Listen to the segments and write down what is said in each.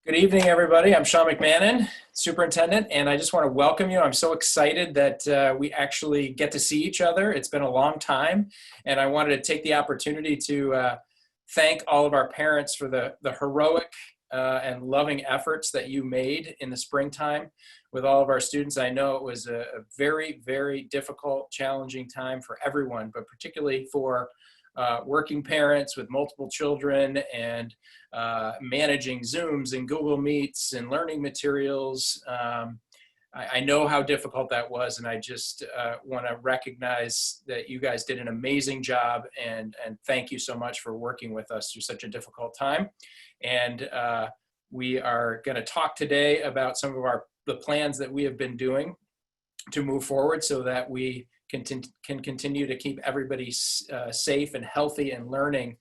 Good evening, everybody. I'm Sean McMahon, Superintendent, and I just want to welcome you. I'm so excited that we actually get to see each other. It's been a long time, and I wanted to take the opportunity to thank all of our parents for the heroic and loving efforts that you made in the springtime with all of our students. I know it was a very, very difficult, challenging time for everyone, but particularly for working parents with multiple children and managing Zooms and Google Meets and learning materials. I know how difficult that was, and I just want to recognize that you guys did an amazing job, and thank you so much for working with us through such a difficult time. And we are going to talk today about some of the plans that we have been doing to move forward so that we can continue to keep everybody safe and healthy and learning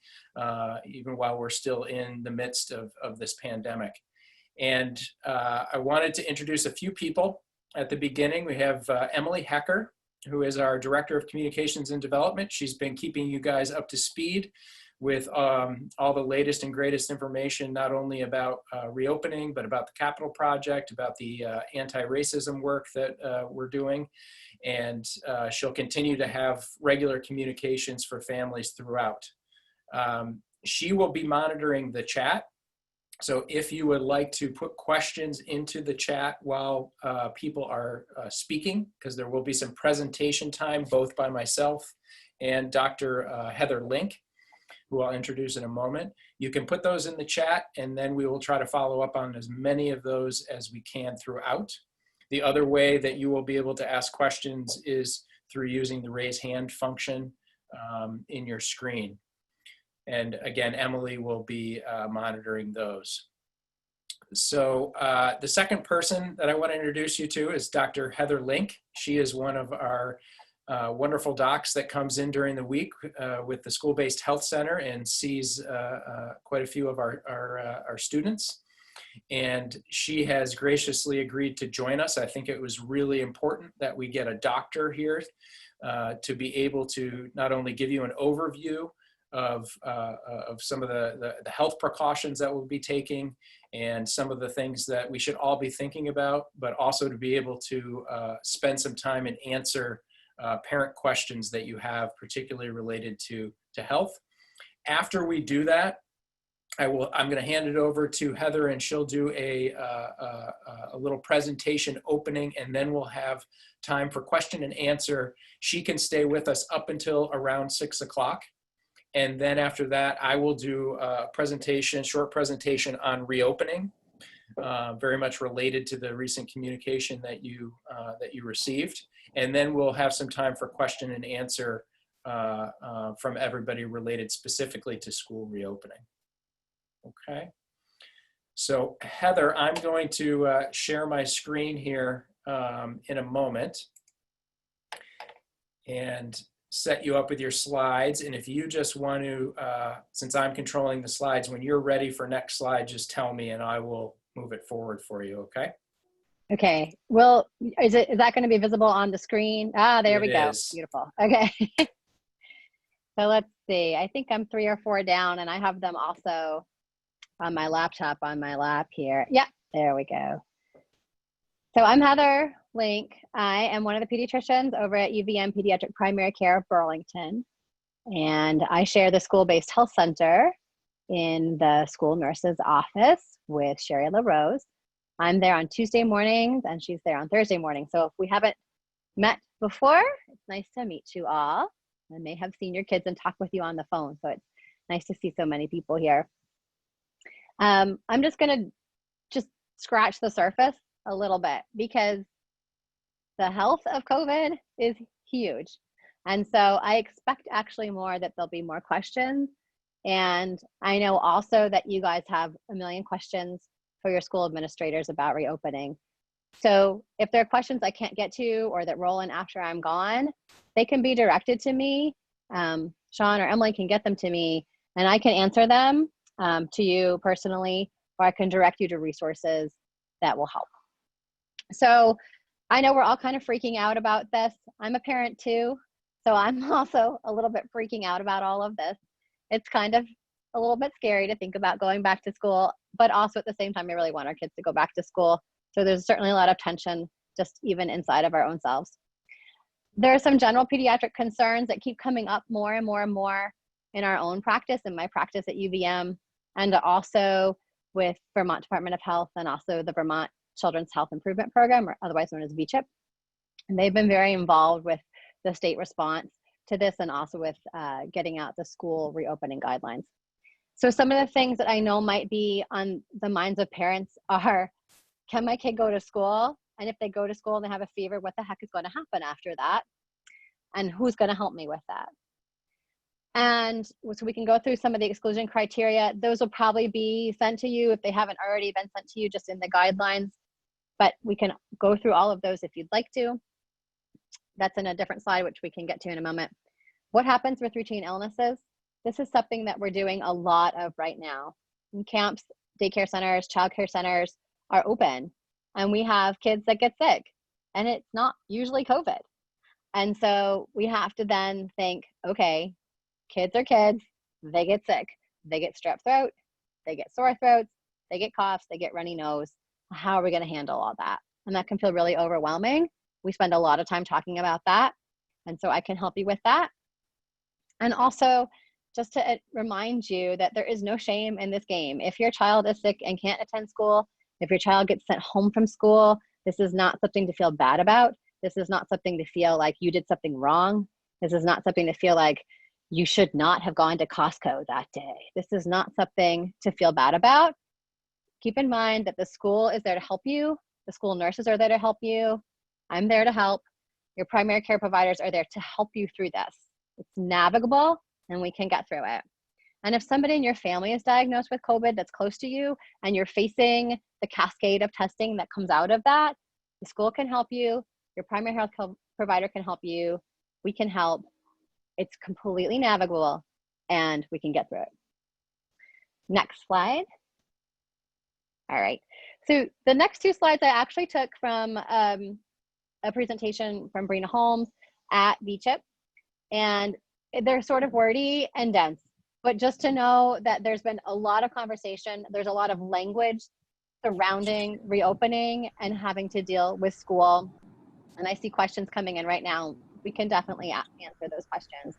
even while we're still in the midst of this pandemic. And I wanted to introduce a few people at the beginning. We have Emily Hecker, who is our Director of Communications and Development. She's been keeping you guys up to speed with all the latest and greatest information, not only about reopening, but about the Capital Project, about the anti-racism work that we're doing. And she'll continue to have regular communications for families throughout. She will be monitoring the chat. So if you would like to put questions into the chat while people are speaking, because there will be some presentation time, both by myself and Dr. Heather Link, who I'll introduce in a moment. You can put those in the chat, and then we will try to follow up on as many of those as we can throughout. The other way that you will be able to ask questions is through using the raise hand function in your screen. And again, Emily will be monitoring those. So the second person that I want to introduce you to is Dr. Heather Link. She is one of our wonderful docs that comes in during the week with the School-Based Health Center and sees quite a few of our students. And she has graciously agreed to join us. I think it was really important that we get a doctor here to be able to not only give you an overview of some of the health precautions that we'll be taking and some of the things that we should all be thinking about, but also to be able to spend some time and answer parent questions that you have, particularly related to health. After we do that, I'm going to hand it over to Heather, and she'll do a little presentation opening, and then we'll have time for question and answer. She can stay with us up until around 6 o'clock. And then after that, I will do a presentation, short presentation on reopening, very much related to the recent communication that you received. And then we'll have some time for question and answer from everybody related specifically to school reopening. Okay. So Heather, I'm going to share my screen here in a moment and set you up with your slides. And if you just want to, since I'm controlling the slides, when you're ready for next slide, just tell me and I will move it forward for you, okay? Okay, well, is that going to be visible on the screen? Ah, there we go. Beautiful. Okay. So let's see. I think I'm 3 or 4 down, and I have them also on my laptop on my lap here. Yeah, there we go. So I'm Heather Link. I am one of the pediatricians over at UVM Pediatric Primary Care of Burlington, and I share the School-Based Health Center in the school nurse's office with Sherry LaRose. I'm there on Tuesday mornings, and she's there on Thursday mornings. So if we haven't met before, it's nice to meet you all. I may have seen your kids and talk with you on the phone, so it's nice to see so many people here. I'm just going to scratch the surface a little bit because the health of COVID is huge. And so I expect actually more that there'll be more questions. And I know also that you guys have a million questions for your school administrators about reopening. So if there are questions I can't get to or that roll in after I'm gone, they can be directed to me. Sean or Emily can get them to me and I can answer them to you personally, or I can direct you to resources that will help. So I know we're all kind of freaking out about this. I'm a parent too, so I'm also a little bit freaking out about all of this. It's kind of a little bit scary to think about going back to school, but also at the same time, we really want our kids to go back to school. So there's certainly a lot of tension just even inside of our own selves. There are some general pediatric concerns that keep coming up more and more and more in our own practice, in my practice at UVM, and also with Vermont Department of Health and also the Vermont Children's Health Improvement Program, or otherwise known as VCHIP. And they've been very involved with the state response to this and also with getting out the school reopening guidelines. So some of the things that I know might be on the minds of parents are, can my kid go to school? And if they go to school and they have a fever, what the heck is going to happen after that? And who's going to help me with that? And so we can go through some of the exclusion criteria. Those will probably be sent to you if they haven't already been sent to you just in the guidelines, but we can go through all of those if you'd like to. That's in a different slide, which we can get to in a moment. What happens with routine illnesses? This is something that we're doing a lot of right now. In camps, daycare centers, childcare centers are open, and we have kids that get sick, and it's not usually COVID. And so we have to then think, okay, kids are kids, they get sick, they get strep throat, they get sore throats, they get coughs, they get runny nose. How are we going to handle all that? And that can feel really overwhelming. We spend a lot of time talking about that. And so I can help you with that. And also, just to remind you that there is no shame in this game. If your child is sick and can't attend school, if your child gets sent home from school, this is not something to feel bad about. This is not something to feel like you did something wrong. This is not something to feel like you should not have gone to Costco that day. This is not something to feel bad about. Keep in mind that the school is there to help you. The school nurses are there to help you. I'm there to help. Your primary care providers are there to help you through this. It's navigable and we can get through it. And if somebody in your family is diagnosed with COVID that's close to you and you're facing the cascade of testing that comes out of that, the school can help you. Your primary health provider can help you. We can help. It's completely navigable and we can get through it. Next slide. All right. So the next two slides I actually took from a presentation from Brina Holmes at VCHIP, and they're sort of wordy and dense, but just to know that there's been a lot of conversation, there's a lot of language surrounding reopening and having to deal with school. And I see questions coming in right now. We can definitely answer those questions.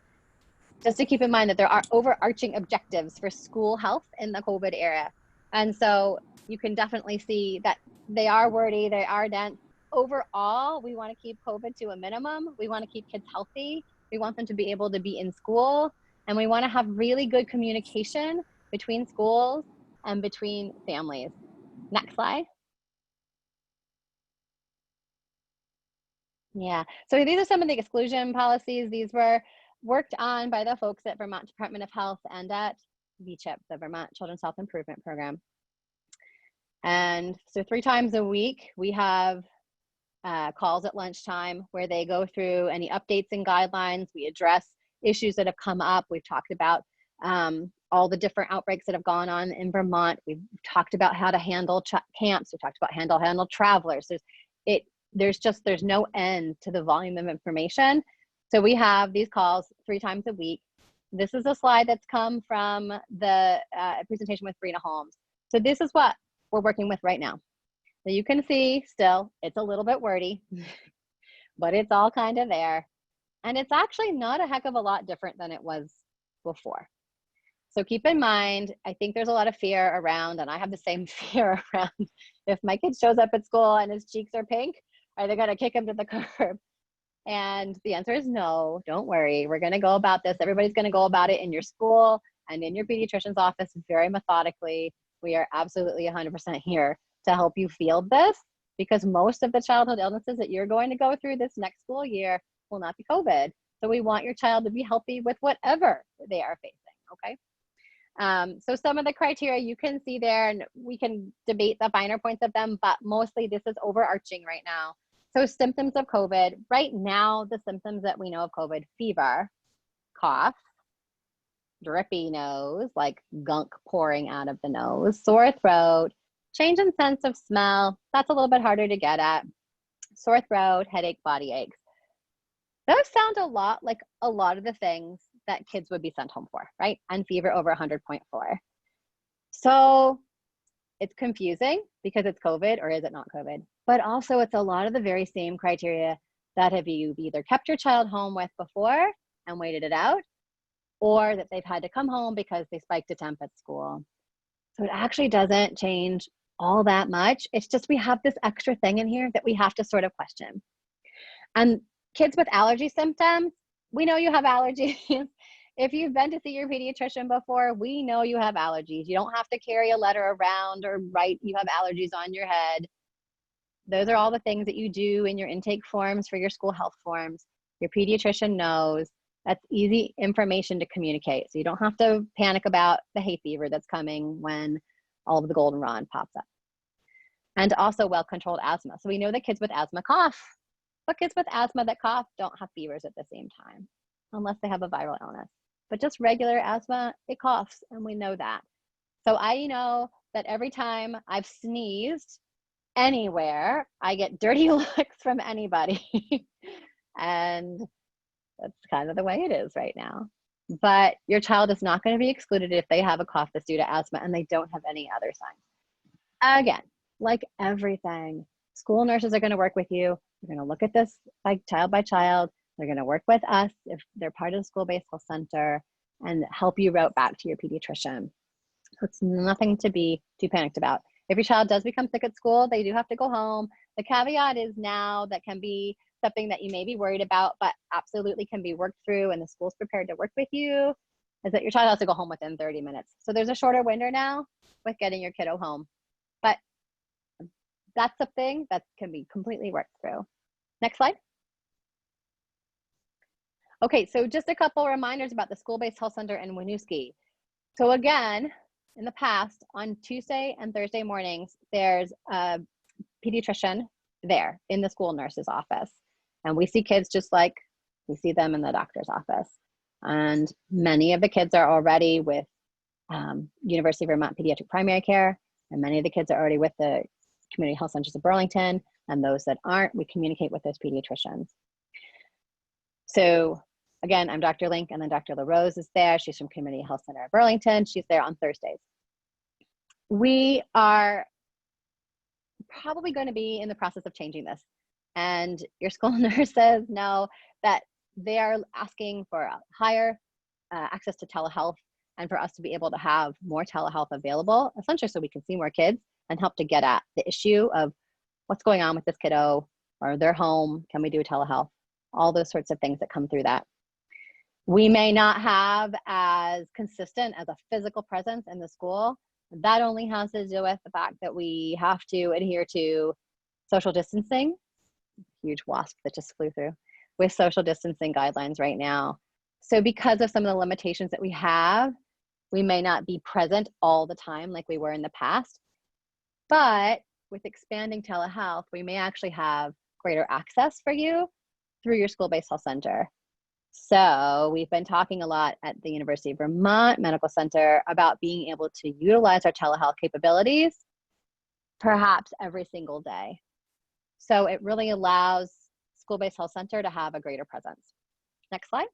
Just to keep in mind that there are overarching objectives for school health in the COVID era. And so you can definitely see that they are wordy, they are dense. Overall, we want to keep COVID to a minimum. We want to keep kids healthy. We want them to be able to be in school. And we want to have really good communication between schools and between families. Next slide. Yeah, so these are some of the exclusion policies. These were worked on by the folks at Vermont Department of Health and at VCHIP, the Vermont Children's Health Improvement Program. And so 3 times a week, we have calls at lunchtime where they go through any updates and guidelines. We address issues that have come up. We've talked about all the different outbreaks that have gone on in Vermont. We've talked about how to handle camps. We've talked about handle travelers. There's no end to the volume of information. So we have these calls 3 times a week. This is a slide that's come from the presentation with Brina Holmes. So this is what we're working with right now. So you can see still, it's a little bit wordy, but it's all kind of there. And it's actually not a heck of a lot different than it was before. So keep in mind, I think there's a lot of fear around, and I have the same fear around, if my kid shows up at school and his cheeks are pink, are they gonna kick him to the curb? And the answer is no, don't worry. We're gonna go about this. Everybody's gonna go about it in your school and in your pediatrician's office very methodically. We are absolutely 100% here to help you field this, because most of the childhood illnesses that you're going to go through this next school year will not be COVID. So we want your child to be healthy with whatever they are facing, okay? So some of the criteria you can see there, and we can debate the finer points of them, but mostly this is overarching right now. So symptoms of COVID, right now, the symptoms that we know of COVID: fever, cough, drippy nose, like gunk pouring out of the nose, sore throat, change in sense of smell. That's a little bit harder to get at. Sore throat, headache, body aches. Those sound a lot like a lot of the things that kids would be sent home for, right? And fever over 100.4. So it's confusing because it's COVID, or is it not COVID? But also it's a lot of the very same criteria that have you either kept your child home with before and waited it out, or that they've had to come home because they spiked a temp at school. So it actually doesn't change all that much. It's just we have this extra thing in here that we have to sort of question. And kids with allergy symptoms, we know you have allergies. If you've been to see your pediatrician before, we know you have allergies. You don't have to carry a letter around or write you have allergies on your head. Those are all the things that you do in your intake forms for your school health forms. Your pediatrician knows. That's easy information to communicate. So you don't have to panic about the hay fever that's coming when all of the goldenrod pops up. And also well-controlled asthma. So we know that kids with asthma cough, but kids with asthma that cough don't have fevers at the same time, unless they have a viral illness. But just regular asthma, it coughs, and we know that. So I know that every time I've sneezed anywhere, I get dirty looks from anybody. And that's kind of the way it is right now. But your child is not going to be excluded if they have a cough that's due to asthma and they don't have any other signs. Again, like everything, school nurses are going to work with you. They're going to look at this by child. They're going to work with us if they're part of the school-based health center and help you route back to your pediatrician. So it's nothing to be too panicked about. If your child does become sick at school, they do have to go home. The caveat is now that can be something that you may be worried about, but absolutely can be worked through, and the school's prepared to work with you, is that your child has to go home within 30 minutes. So there's a shorter window now with getting your kiddo home. But that's something that can be completely worked through. Next slide. Okay, so just a couple reminders about the school-based health center in Winooski. So again, in the past, on Tuesday and Thursday mornings, there's a pediatrician there in the school nurse's office. And we see kids just like we see them in the doctor's office. And many of the kids are already with University of Vermont Pediatric Primary Care, and many of the kids are already with the Community Health Centers of Burlington, and those that aren't, we communicate with those pediatricians. So again, I'm Dr. Link, and then Dr. LaRose is there. She's from Community Health Center of Burlington. She's there on Thursdays. We are probably going to be in the process of changing this. And your school nurses know that they are asking for higher access to telehealth, and for us to be able to have more telehealth available, essentially so we can see more kids and help to get at the issue of what's going on with this kiddo, or their home, can we do telehealth, all those sorts of things that come through that. We may not have as consistent as a physical presence in the school. That only has to do with the fact that we have to adhere to social distancing. Huge wasp that just flew through, with social distancing guidelines right now. So because of some of the limitations that we have, we may not be present all the time like we were in the past. But with expanding telehealth, we may actually have greater access for you through your school-based health center. So we've been talking a lot at the University of Vermont Medical Center about being able to utilize our telehealth capabilities, perhaps every single day. So it really allows school-based health center to have a greater presence. Next slide.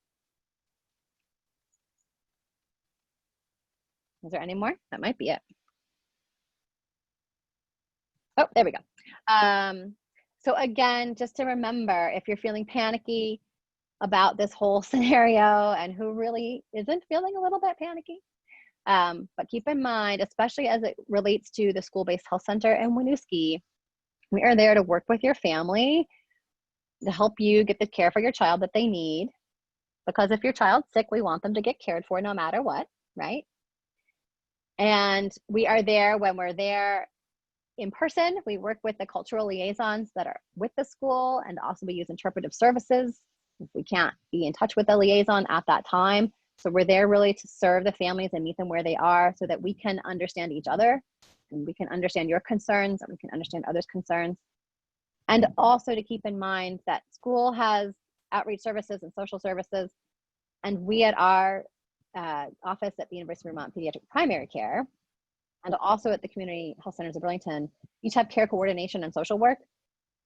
Is there any more? That might be it. Oh, there we go. So again, just to remember, if you're feeling panicky about this whole scenario, and who really isn't feeling a little bit panicky, but keep in mind, especially as it relates to the school-based health center in Winooski, we are there to work with your family to help you get the care for your child that they need. Because if your child's sick, we want them to get cared for no matter what, right? And we are there when we're there in person. We work with the cultural liaisons that are with the school, and also we use interpretive services if we can't be in touch with the liaison at that time. So we're there really to serve the families and meet them where they are, so that we can understand each other, and we can understand your concerns, and we can understand others' concerns. And also to keep in mind that school has outreach services and social services, and we at our office at the University of Vermont Pediatric Primary Care, and also at the Community Health Centers of Burlington, each have care coordination and social work.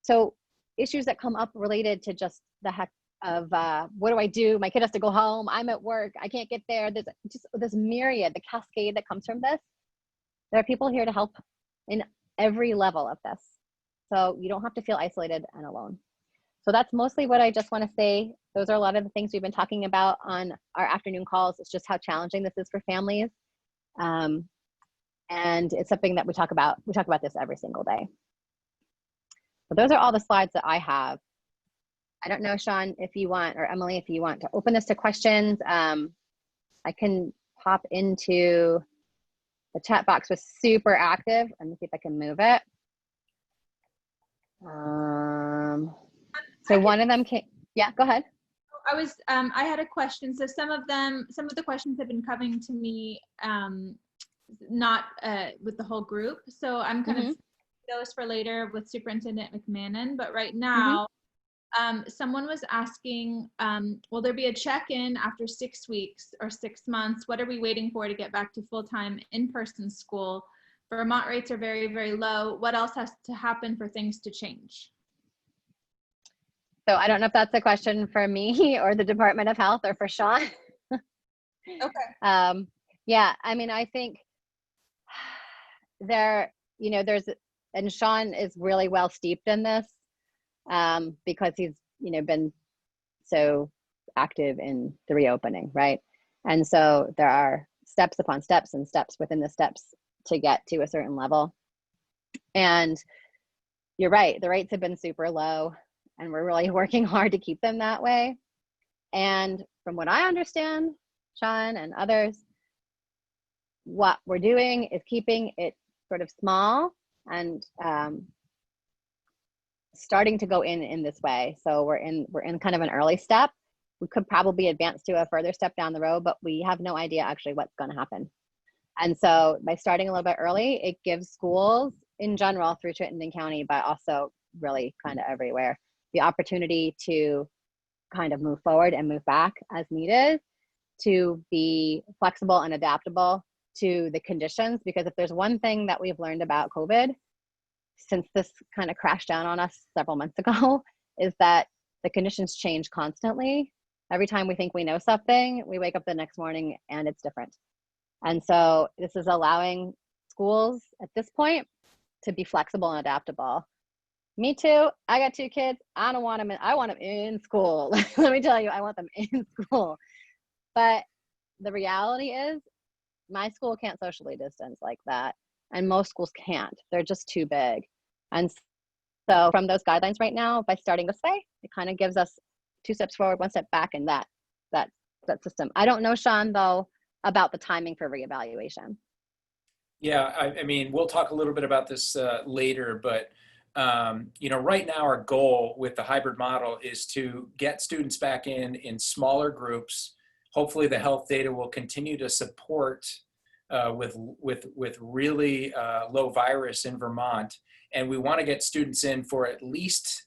So issues that come up related to just the what do I do? My kid has to go home. I'm at work. I can't get there. There's just this myriad, the cascade that comes from this. There are people here to help in every level of this. So you don't have to feel isolated and alone. So that's mostly what I just want to say. Those are a lot of the things we've been talking about on our afternoon calls. It's just how challenging this is for families. And it's something that we talk about. We talk about this every single day. So those are all the slides that I have. I don't know, Sean, if you want, or Emily, if you want to open this to questions. I can pop into the chat box. Was super active. Let me see if I can move it. So one of them came, yeah, go ahead. I had a question. So some of the questions have been coming to me, not with the whole group. So I'm kind of those for later with Superintendent McMahon. But right now, someone was asking, will there be a check-in after 6 weeks or 6 months? What are we waiting for to get back to full-time in-person school? Vermont rates are very, very low. What else has to happen for things to change? So I don't know if that's a question for me or the Department of Health or for Sean. Okay. Yeah, I mean, I think and Sean is really well steeped in this because he's, been so active in the reopening, right? And so there are steps upon steps and steps within the steps to get to a certain level. And you're right, the rates have been super low and we're really working hard to keep them that way. And from what I understand, Sean and others, what we're doing is keeping it sort of small and starting to go in this way. So we're in kind of an early step. We could probably advance to a further step down the road, but we have no idea actually what's going to happen. And so by starting a little bit early, it gives schools in general through Chittenden County, but also really kind of everywhere, the opportunity to kind of move forward and move back as needed, to be flexible and adaptable to the conditions. Because if there's one thing that we've learned about COVID since this kind of crashed down on us several months ago, is that the conditions change constantly. Every time we think we know something, we wake up the next morning and it's different. And so this is allowing schools at this point to be flexible and adaptable. Me too. I got 2 kids. I don't want them I want them in school. Let me tell you, I want them in school. But the reality is my school can't socially distance like that. And most schools can't. They're just too big. And so from those guidelines right now, by starting this way, it kind of gives us 2 steps forward, 1 step back in that system. I don't know, Sean, though, about the timing for reevaluation. Yeah, I mean, we'll talk a little bit about this later, but right now our goal with the hybrid model is to get students back in smaller groups. Hopefully the health data will continue to support with really low virus in Vermont. And we want to get students in for at least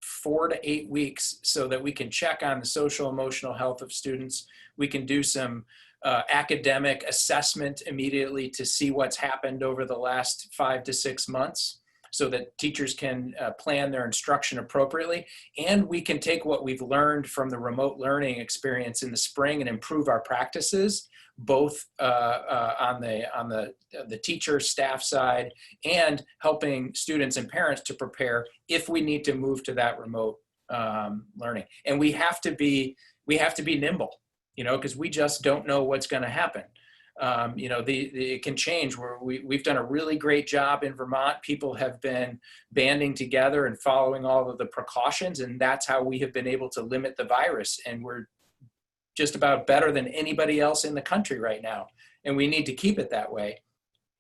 4 to 8 weeks so that we can check on the social emotional health of students. We can do some academic assessment immediately to see what's happened over the last 5 to 6 months so that teachers can plan their instruction appropriately. And we can take what we've learned from the remote learning experience in the spring and improve our practices, both on the teacher staff side and helping students and parents to prepare if we need to move to that remote learning. And we have to be nimble, because we just don't know what's going to happen. It can change. We've done a really great job in Vermont. People have been banding together and following all of the precautions, and that's how we have been able to limit the virus. And we're just about better than anybody else in the country right now. And we need to keep it that way.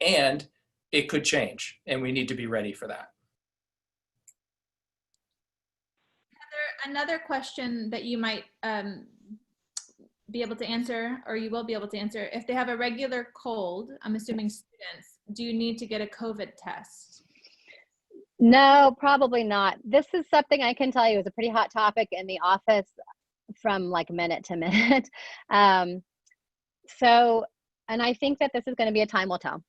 And it could change, and we need to be ready for that. Another question that you might be able to answer, or you will be able to answer, if they have a regular cold, I'm assuming students, do you need to get a COVID test? No, probably not. This is something I can tell you is a pretty hot topic in the office from like minute to minute. And I think that this is going to be a time will tell.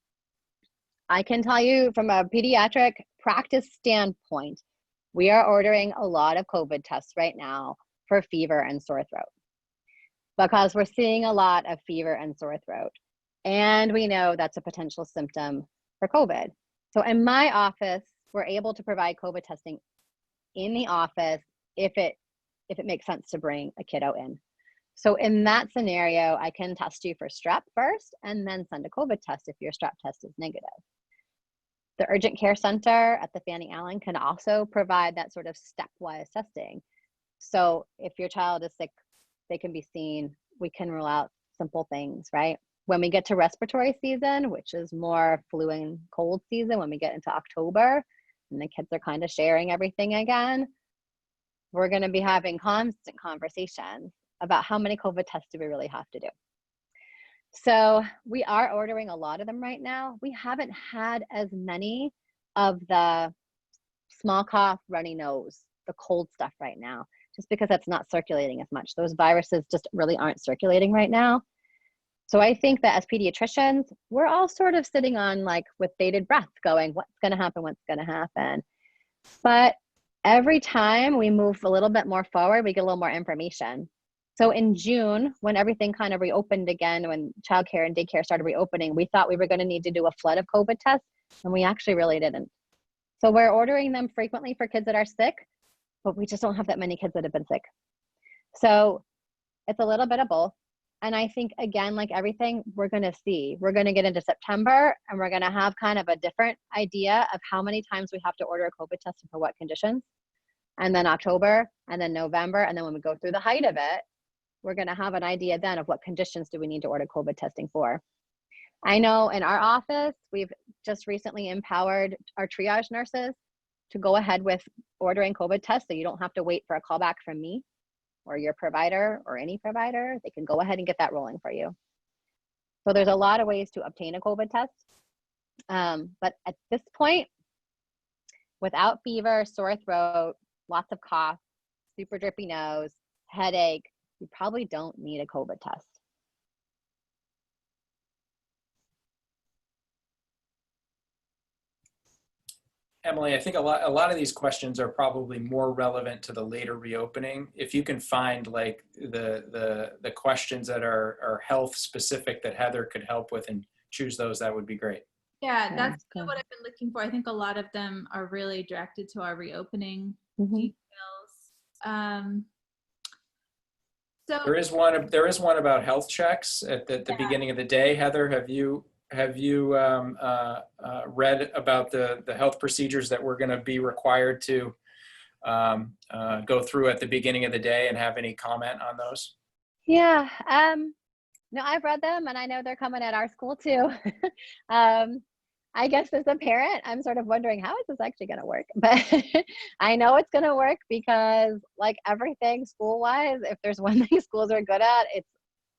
I can tell you from a pediatric practice standpoint, we are ordering a lot of COVID tests right now for fever and sore throat, because we're seeing a lot of fever and sore throat. And we know that's a potential symptom for COVID. So in my office, we're able to provide COVID testing in the office if it makes sense to bring a kiddo in. So in that scenario, I can test you for strep first and then send a COVID test if your strep test is negative. The urgent care center at the Fannie Allen can also provide that sort of stepwise testing. So if your child is sick, they can be seen. We can rule out simple things, right? When we get to respiratory season, which is more flu and cold season, when we get into October and the kids are kind of sharing everything again, we're going to be having constant conversations about how many COVID tests do we really have to do. So we are ordering a lot of them right now. We haven't had as many of the small cough, runny nose, the cold stuff right now, just because that's not circulating as much. Those viruses just really aren't circulating right now. So I think that as pediatricians, we're all sort of sitting on like with bated breath going, what's going to happen? What's going to happen? But every time we move a little bit more forward, we get a little more information. So in June, when everything kind of reopened again, when childcare and daycare started reopening, we thought we were going to need to do a flood of COVID tests, and we actually really didn't. So we're ordering them frequently for kids that are sick, but we just don't have that many kids that have been sick. So it's a little bit of both. And I think, again, like everything, we're going to see. We're going to get into September, and we're going to have kind of a different idea of how many times we have to order a COVID test and for what conditions. And then October, and then November, and then when we go through the height of it, we're going to have an idea then of what conditions do we need to order COVID testing for. I know in our office, we've just recently empowered our triage nurses to go ahead with ordering COVID tests, so you don't have to wait for a call back from me or your provider or any provider. They can go ahead and get that rolling for you. So there's a lot of ways to obtain a COVID test. But at this point, without fever, sore throat, lots of cough, super drippy nose, headache, you probably don't need a COVID test. Emily, I think a lot of these questions are probably more relevant to the later reopening. If you can find like the questions that are health specific that Heather could help with and choose those, that would be great. Yeah, that's kind of what I've been looking for. I think a lot of them are really directed to our reopening details. So there is one about health checks at the beginning of the day. Heather, have you read about the health procedures that we're going to be required to go through at the beginning of the day, and have any comment on those? Yeah, no, I've read them, and I know they're coming at our school too. I guess as a parent, I'm sort of wondering, how is this actually going to work? But I know it's going to work because, like everything school-wise, if there's one thing schools are good at, it's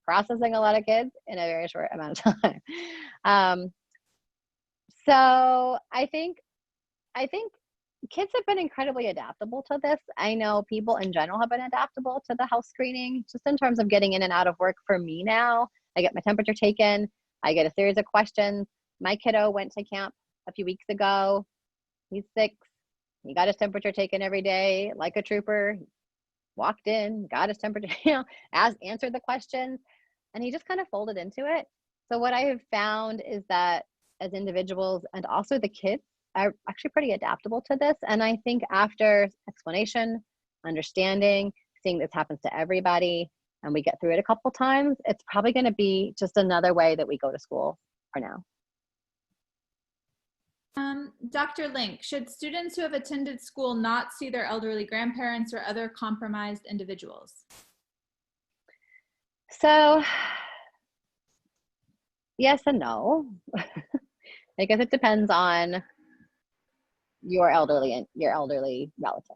processing a lot of kids in a very short amount of time. So I think kids have been incredibly adaptable to this. I know people in general have been adaptable to the health screening, just in terms of getting in and out of work. For me now, I get my temperature taken. I get a series of questions. My kiddo went to camp a few weeks ago. He's 6. He got his temperature taken every day like a trooper. He walked in, got his temperature, answered the questions, and he just kind of folded into it. So what I have found is that as individuals, and also the kids, are actually pretty adaptable to this. And I think after explanation, understanding, seeing this happens to everybody, and we get through it a couple times, it's probably going to be just another way that we go to school for now. Dr. Link, should students who have attended school not see their elderly grandparents or other compromised individuals? So, yes and no. I guess it depends on your elderly relative.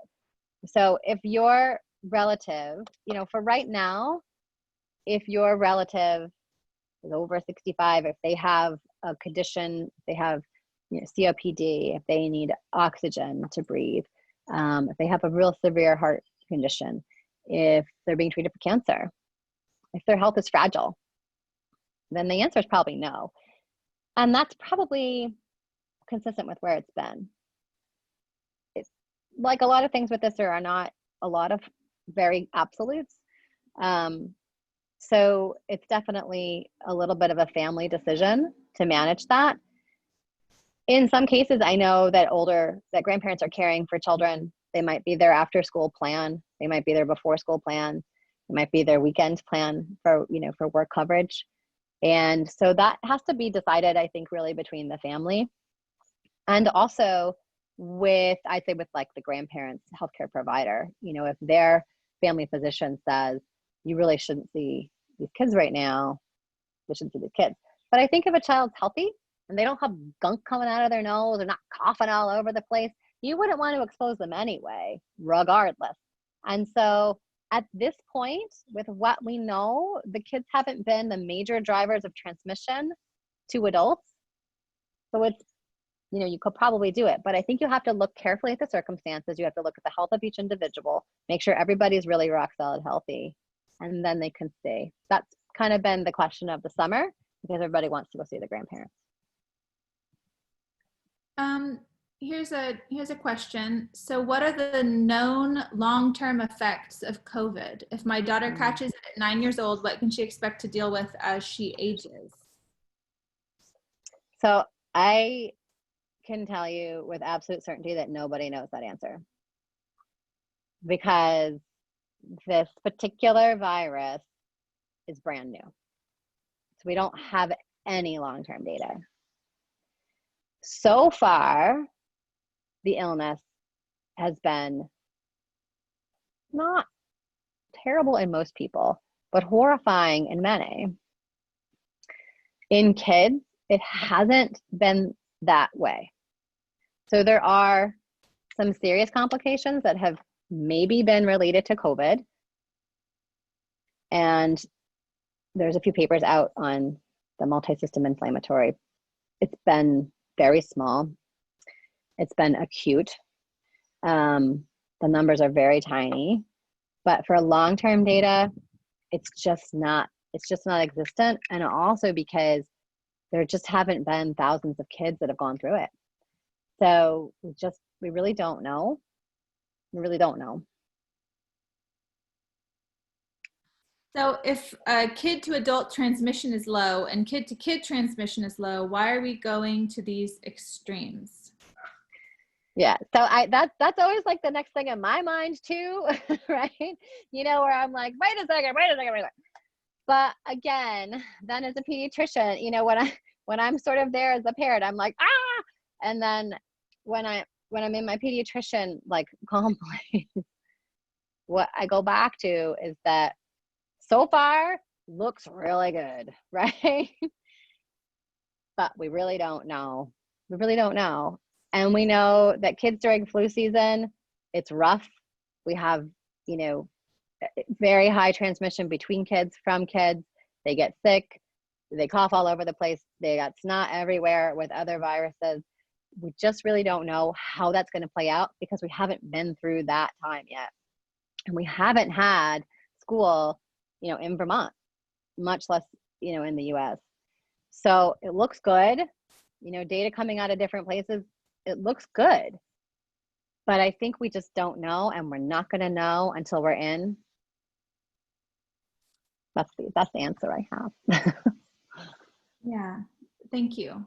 So if your relative, for right now, if your relative is over 65, if they have a condition, they have COPD, if they need oxygen to breathe, if they have a real severe heart condition, if they're being treated for cancer, if their health is fragile, then the answer is probably no. And that's probably consistent with where it's been. It's like a lot of things with this, there are not a lot of very absolutes. So it's definitely a little bit of a family decision to manage that. In some cases, I know that grandparents are caring for children. They might be their after school plan. They might be their before school plan. It might be their weekend plan for, for work coverage. And so that has to be decided, I think, really between the family and also I'd say with like the grandparents' healthcare provider. If their family physician says, you really shouldn't see these kids right now, they shouldn't see these kids. But I think if a child's healthy and they don't have gunk coming out of their nose, they're not coughing all over the place, you wouldn't want to expose them anyway, regardless. And so at this point, with what we know, the kids haven't been the major drivers of transmission to adults. So it's, you could probably do it, but I think you have to look carefully at the circumstances. You have to look at the health of each individual, make sure everybody's really rock solid healthy, and then they can stay. That's kind of been the question of the summer because everybody wants to go see the grandparents. Here's a question. So what are the known long-term effects of COVID? If my daughter catches it at 9 years old, what can she expect to deal with as she ages? So I can tell you with absolute certainty that nobody knows that answer, because this particular virus is brand new. So we don't have any long-term data. So far, the illness has been not terrible in most people, but horrifying in many. In kids, it hasn't been that way. So there are some serious complications that have maybe been related to COVID. And there's a few papers out on the multi-system inflammatory. It's been very small. It's been acute. The numbers are very tiny, but for long-term data, it's just not existent. And also because there just haven't been thousands of kids that have gone through it. So we really don't know. We really don't know. So if kid to adult transmission is low and kid to kid transmission is low, why are we going to these extremes? Yeah, so that's always like the next thing in my mind too, right? Where I'm like, wait a second. But again, then as a pediatrician, when I'm sort of there as a parent, I'm like, ah, and then when I'm in my pediatrician like calm place, what I go back to is that so far looks really good, right? But we really don't know. We really don't know. And we know that kids during flu season, it's rough. We have, very high transmission between kids, from kids. They get sick. They cough all over the place. They got snot everywhere with other viruses. We just really don't know how that's going to play out because we haven't been through that time yet. And we haven't had school, in Vermont, much less, in the US. So it looks good. Data coming out of different places, it looks good. But I think we just don't know, and we're not going to know until we're in. That's the answer I have. Yeah, thank you.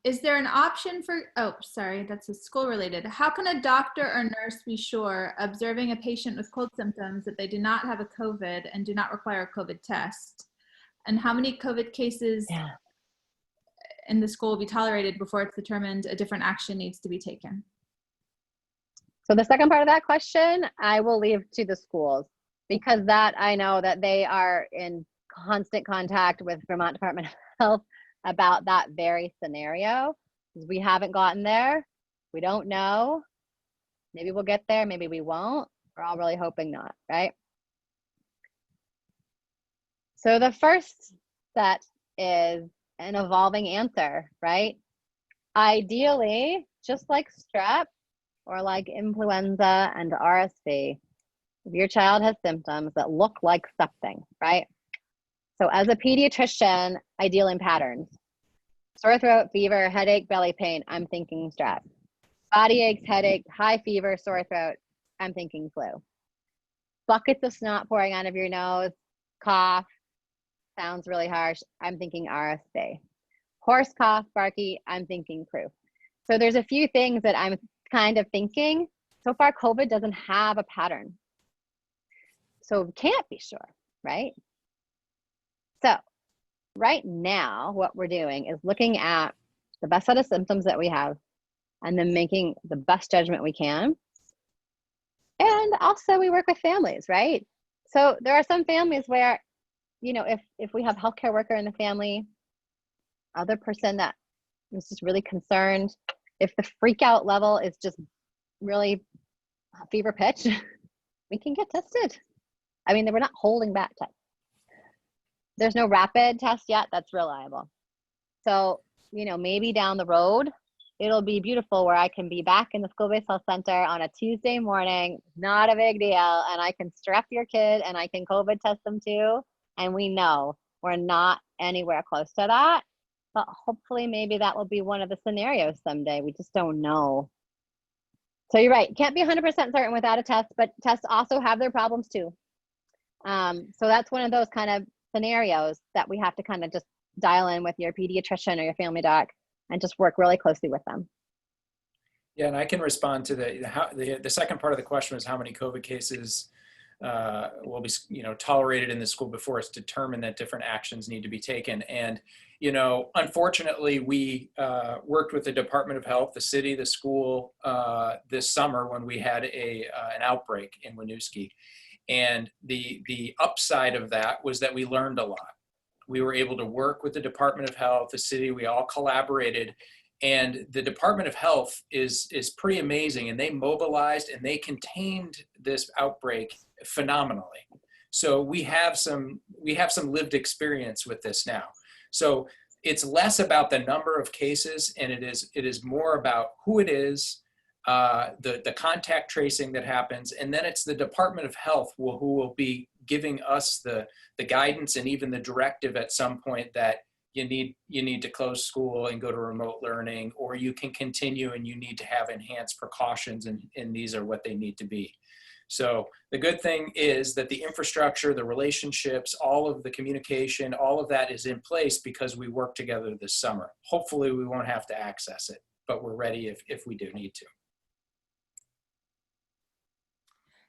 Is there an option for, sorry, that's a school related. How can a doctor or nurse be sure, observing a patient with cold symptoms, that they do not have a COVID and do not require a COVID test? And how many COVID cases in the school will be tolerated before it's determined a different action needs to be taken? So the second part of that question, I will leave to the schools, because that I know that they are in constant contact with Vermont Department of Health about that very scenario. We haven't gotten there. We don't know. Maybe we'll get there. Maybe we won't. We're all really hoping not, right? So the first set is an evolving answer, right? Ideally, just like strep or like influenza and RSV, if your child has symptoms that look like something, right? So as a pediatrician, I deal in patterns. Sore throat, fever, headache, belly pain, I'm thinking strep. Body aches, headache, high fever, sore throat, I'm thinking flu. buckets of snot pouring out of your nose, cough, sounds really harsh, I'm thinking RSV. Hoarse cough, barky, I'm thinking croup. So there's a few things that I'm kind of thinking. So far, COVID doesn't have a pattern. So we can't be sure, right? So right now, what we're doing is looking at the best set of symptoms that we have and then making the best judgment we can. And also we work with families, right? So there are some families where, you know, if we have a healthcare worker in the family, other person that is just really concerned, if the freak out level is just really fever pitch, we can get tested. I mean, we're not holding back tests. There's no rapid test yet that's reliable. So, you know, maybe down the road, it'll be beautiful where I can be back in the school-based health center on a Tuesday morning, not a big deal, and I can strap your kid and I can COVID test them too. And we know we're not anywhere close to that, but hopefully maybe that will be one of the scenarios someday. We just don't know. So you're right, can't be 100% certain without a test, but tests also have their problems too. So that's one of those kind of scenarios that we have to kind of just dial in with your pediatrician or your family doc and just work really closely with them. Yeah, and I can respond to the second part of the question was how many COVID cases will be, you know, tolerated in the school before it's determined that different actions need to be taken. And, you know, unfortunately, we worked with the Department of Health, the city, the school this summer when we had an outbreak in Winooski. And the upside of that was that we learned a lot. We were able to work with the Department of Health, the city, we all collaborated. And the Department of Health is pretty amazing, and they mobilized and they contained this outbreak phenomenally. So we have some lived experience with this now. So it's less about the number of cases, and it is more about who it is, the contact tracing that happens, and then it's the Department of Health who will be giving us the guidance and even the directive at some point that you need to close school and go to remote learning, or you can continue and you need to have enhanced precautions, and these are what they need to be. So the good thing is that the infrastructure, the relationships, all of the communication, all of that is in place because we work together this summer. Hopefully we won't have to access it, but we're ready if we do need to.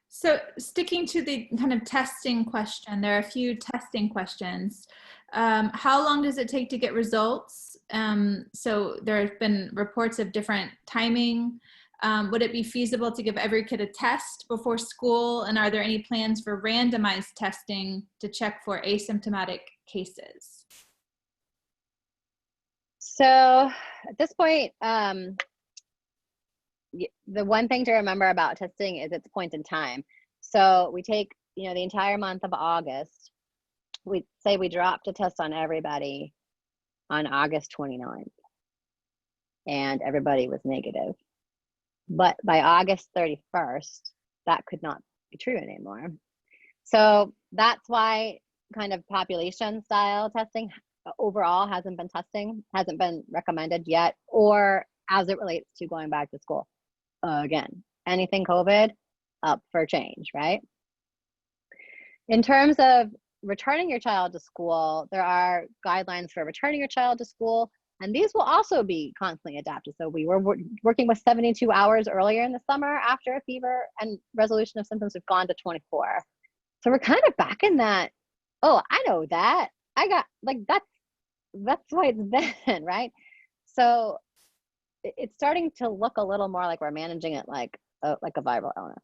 So sticking to the kind of testing question, there are a few testing questions. How long does it take to get results? So there have been reports of different timing. Would it be feasible to give every kid a test before school? And are there any plans for randomized testing to check for asymptomatic cases? So at this point, the one thing to remember about testing is its point in time. So we take, you know, the entire month of August. We say we dropped a test on everybody on August 29th, and everybody was negative. But by August 31st, that could not be true anymore. So that's why kind of population style testing overall hasn't been recommended yet, or as it relates to going back to school. Again, anything COVID, up for change, right? In terms of returning your child to school, there are guidelines for returning your child to school, and these will also be constantly adapted. So we were working with 72 hours earlier in the summer after a fever, and resolution of symptoms have gone to 24. So we're kind of back in that, oh, I know that. I got, like, that's why it's been, right? So it's starting to look a little more like we're managing it like a viral illness.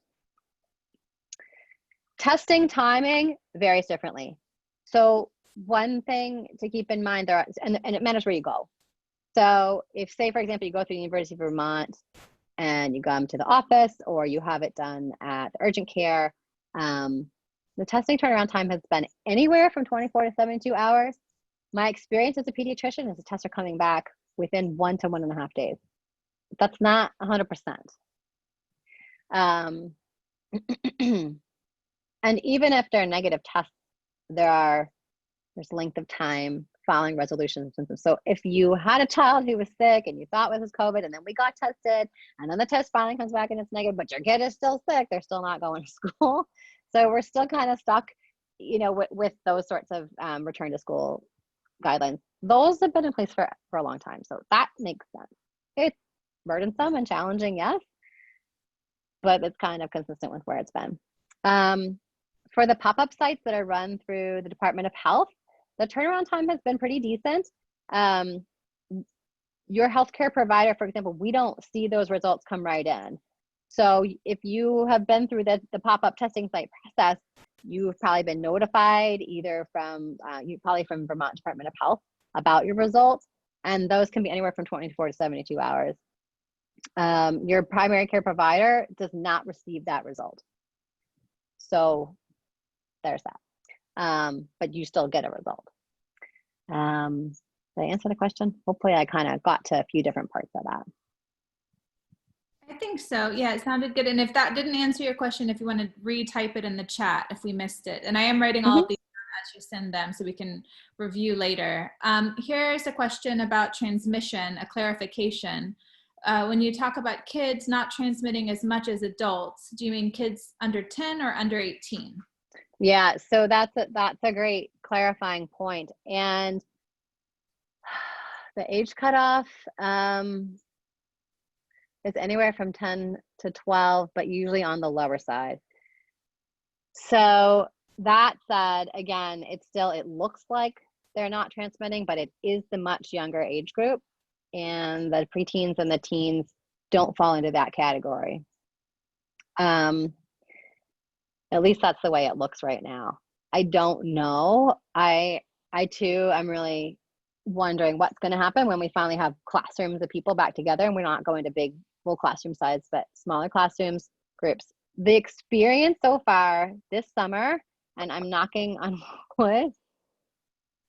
Testing timing varies differently. So one thing to keep in mind, and it matters where you go. So if, say, for example, you go through the University of Vermont and you come to the office, or you have it done at the urgent care, the testing turnaround time has been anywhere from 24 to 72 hours. My experience as a pediatrician is the tests are coming back within 1 to 1.5 days. That's not 100%. And even if they're negative tests, there's length of time following resolution of symptoms. So if you had a child who was sick and you thought it was COVID, and then we got tested, and then the test finally comes back and it's negative, but your kid is still sick, they're still not going to school. So we're still kind of stuck, with those sorts of return to school guidelines. Those have been in place for a long time. So that makes sense. It's burdensome and challenging, yes, but it's kind of consistent with where it's been. For the pop-up sites that are run through the Department of Health, the turnaround time has been pretty decent. Your healthcare provider, for example, we don't see those results come right in. So if you have been through the pop-up testing site process, you've probably been notified either from Vermont Department of Health about your results, and those can be anywhere from 24 to 72 hours. Your primary care provider does not receive that result. So there's that. But you still get a result. Did I answer the question? Hopefully I kind of got to a few different parts of that. I think so. Yeah, it sounded good. And if that didn't answer your question, if you want to retype it in the chat, if we missed it. And I am writing all of these as you send them so we can review later. Here's a question about transmission, a clarification. When you talk about kids not transmitting as much as adults, do you mean kids under 10 or under 18? Yeah, so that's a great clarifying point. And the age cutoff is anywhere from 10 to 12, but usually on the lower side. So that said, again, it looks like they're not transmitting, but it is the much younger age group. And the preteens and the teens don't fall into that category. At least that's the way it looks right now. I don't know. I too, I'm really wondering what's going to happen when we finally have classrooms of people back together and we're not going to big full classroom size, but smaller classrooms, groups. The experience so far this summer, and I'm knocking on wood,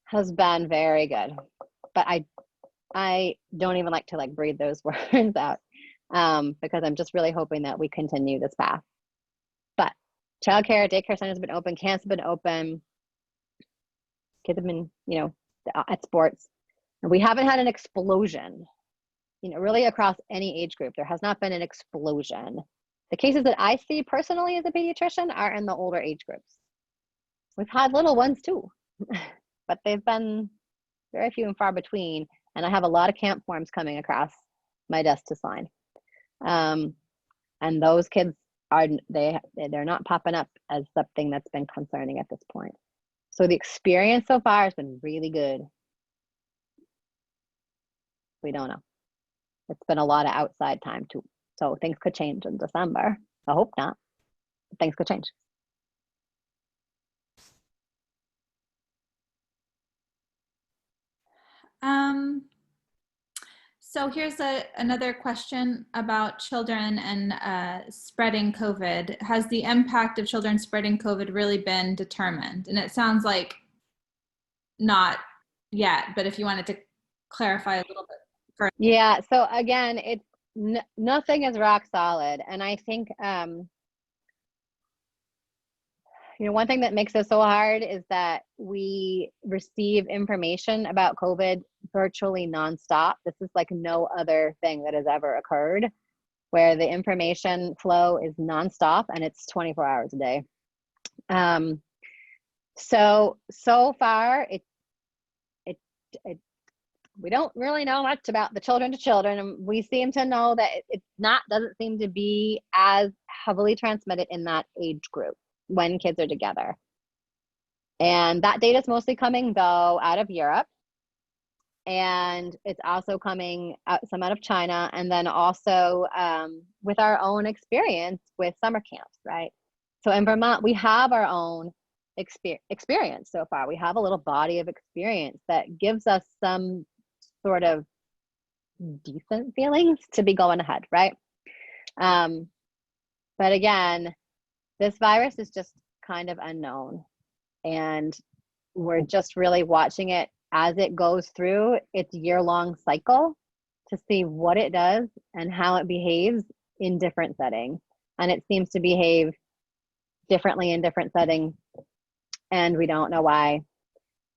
has been very good. But I don't even like to breathe those words out because I'm just really hoping that we continue this path. But childcare, daycare centers have been open, camps have been open, kids have been, at sports. And we haven't had an explosion, really across any age group. There has not been an explosion. The cases that I see personally as a pediatrician are in the older age groups. We've had little ones too, but they've been very few and far between. And I have a lot of camp forms coming across my desk to sign. And those kids they're not popping up as something that's been concerning at this point. So the experience so far has been really good. We don't know. It's been a lot of outside time too. So things could change in December. I hope not. But things could change. So here's another question about children and spreading COVID. Has the impact of children spreading COVID really been determined? And it sounds like not yet, but if you wanted to clarify a little bit further. Yeah, so again, it's nothing is rock solid. And I think, one thing that makes it so hard is that we receive information about COVID virtually nonstop. This is like no other thing that has ever occurred, where the information flow is nonstop and it's 24 hours a day. So far, we don't really know much about the children to children, and we seem to know that doesn't seem to be as heavily transmitted in that age group when kids are together. And that data is mostly coming though out of Europe, and it's also coming some out of China, and then also with our own experience with summer camps, right? So in Vermont, we have our own experience so far. We have a little body of experience that gives us some sort of decent feelings to be going ahead, right? But again, this virus is just kind of unknown, and we're just really watching it as it goes through its year-long cycle to see what it does and how it behaves in different settings. And it seems to behave differently in different settings, and we don't know why.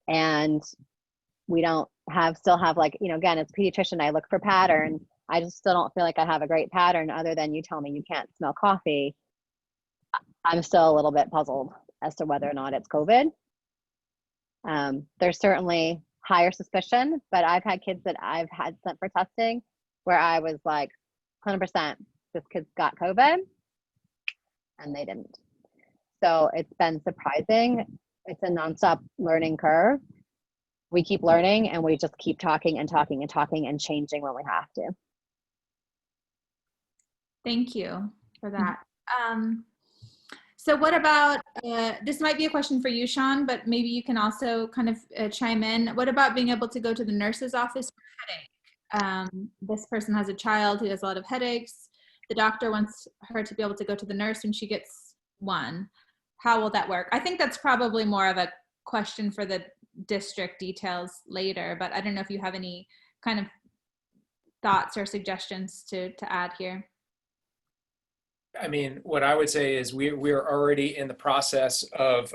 And we don't still have again, as a pediatrician, I look for patterns. I just still don't feel like I have a great pattern other than you tell me you can't smell coffee. I'm still a little bit puzzled as to whether or not it's COVID. There's certainly higher suspicion, but I've had kids that I've had sent for testing where I was like 100% this kid's got COVID and they didn't. So it's been surprising. It's a nonstop learning curve. We keep learning and we just keep talking and talking and talking and changing when we have to. Thank you for that. So what about, this might be a question for you, Sean, but maybe you can also kind of chime in. What about being able to go to the nurse's office for a headache? This person has a child who has a lot of headaches. The doctor wants her to be able to go to the nurse when she gets one. How will that work? I think that's probably more of a question for the district details later, but I don't know if you have any kind of thoughts or suggestions to add here. I mean, what I would say is we're already in the process of,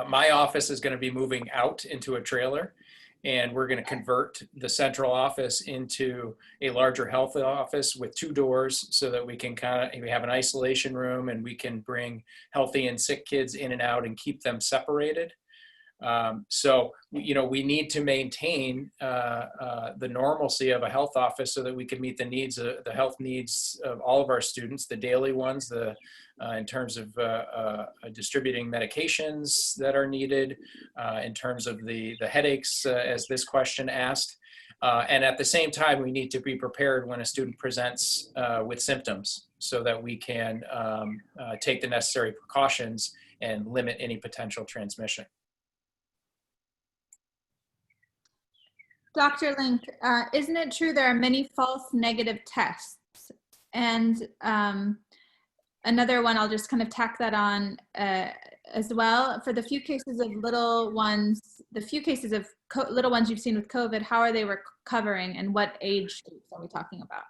my office is going to be moving out into a trailer, and we're going to convert the central office into a larger health office with 2 doors so that we can we have an isolation room and we can bring healthy and sick kids in and out and keep them separated. So, you know, we need to maintain the normalcy of a health office so that we can meet the needs, the health needs of all of our students, the daily ones, in terms of distributing medications that are needed, in terms of the headaches, as this question asked. And at the same time, we need to be prepared when a student presents with symptoms so that we can take the necessary precautions and limit any potential transmission. Dr. Link, isn't it true there are many false negative tests? And another one, I'll just kind of tack that on as well. For the few cases of little ones, little ones you've seen with COVID, how are they recovering and what age groups are we talking about?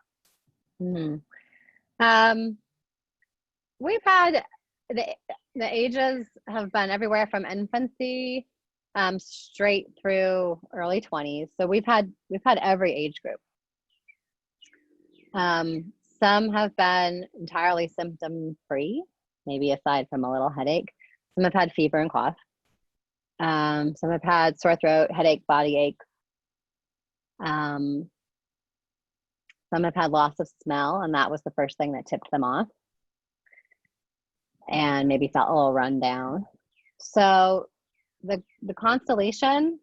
We've had, the ages have been everywhere from infancy straight through early 20s. So we've had every age group. Some have been entirely symptom free, maybe aside from a little headache. Some have had fever and cough. Some have had sore throat, headache, body ache. Some have had loss of smell, and that was the first thing that tipped them off, and maybe felt a little run down. So the constellation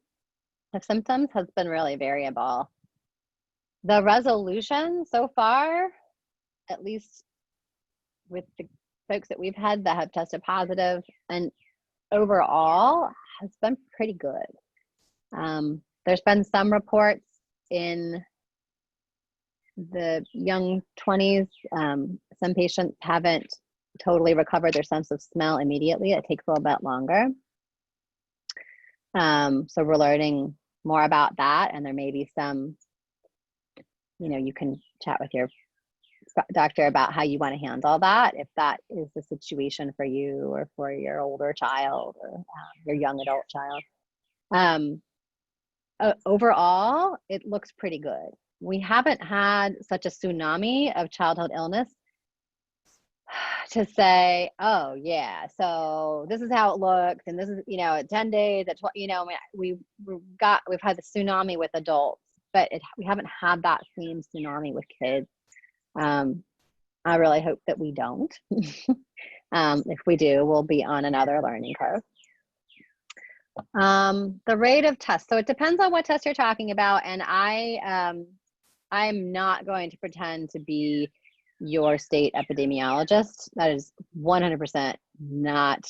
of symptoms has been really variable. The resolution so far, at least with the folks that we've had that have tested positive, and overall has been pretty good. There's been some reports in the young 20s. Some patients haven't totally recovered their sense of smell immediately. It takes a little bit longer. So we're learning more about that, and there may be some, you know, you can chat with your doctor about how you want to handle that, if that is the situation for you or for your older child or your young adult child. Overall, it looks pretty good. We haven't had such a tsunami of childhood illness to say, oh yeah, so this is how it looks, and this is, you know, at 10 days, at 12, you know, we've had the tsunami with adults, but we haven't had that same tsunami with kids. I really hope that we don't. If we do, we'll be on another learning curve. The rate of tests. So it depends on what test you're talking about, and I'm not going to pretend to be your state epidemiologist. That is 100% not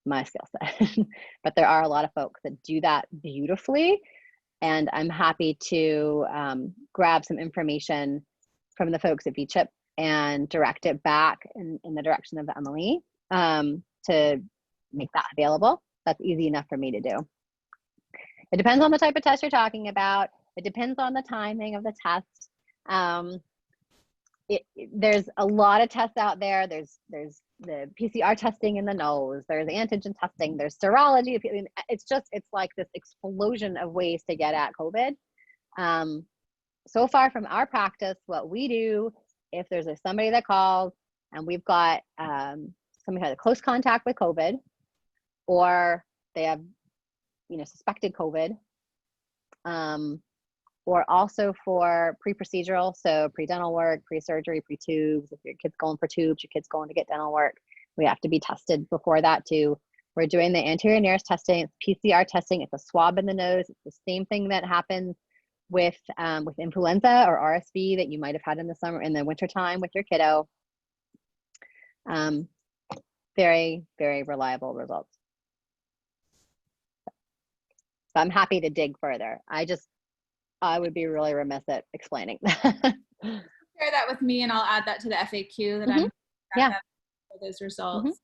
my skill set. But there are a lot of folks that do that beautifully, and I'm happy to grab some information from the folks at VCHIP and direct it back in the direction of Emily to make that available. That's easy enough for me to do. It depends on the type of test you're talking about. It depends on the timing of the test. There's a lot of tests out there. There's the PCR testing in the nose. There's antigen testing. There's serology. It's like this explosion of ways to get at COVID. So far from our practice, what we do, if there's somebody that calls and we've got somebody had a close contact with COVID, or they have, suspected COVID, or also for pre-procedural, so pre-dental work, pre-surgery, pre-tubes. If your kid's going for tubes, your kid's going to get dental work, we have to be tested before that too. We're doing the anterior nearest testing, it's PCR testing, it's a swab in the nose. It's the same thing that happens with influenza or RSV that you might have had in the wintertime with your kiddo. Very, very reliable results. So I'm happy to dig further. I would be really remiss at explaining. Share that with me, and I'll add that to the FAQ that I'm for those results.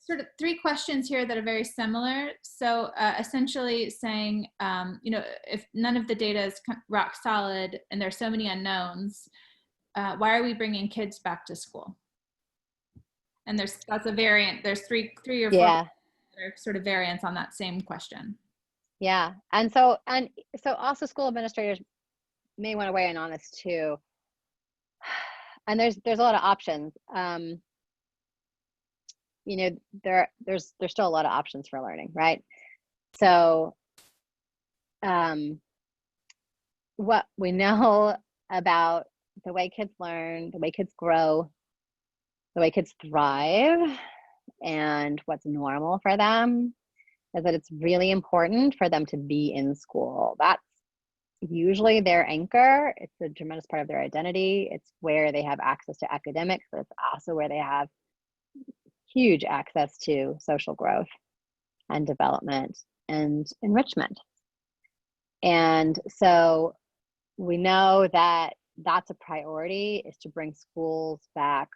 Sort of 3 questions here that are very similar. So essentially saying, if none of the data is rock solid and there's so many unknowns, why are we bringing kids back to school? And that's a variant. There's three or 4 that are sort of variants on that same question. Yeah, and so also school administrators may want to weigh in on this too. And there's a lot of options. There's still a lot of options for learning, right? So what we know about the way kids learn, the way kids grow, the way kids thrive, and what's normal for them is that it's really important for them to be in school. That's usually their anchor. It's a tremendous part of their identity. It's where they have access to academics, but it's also where they have huge access to social growth and development and enrichment. And so we know that that's a priority, is to bring schools back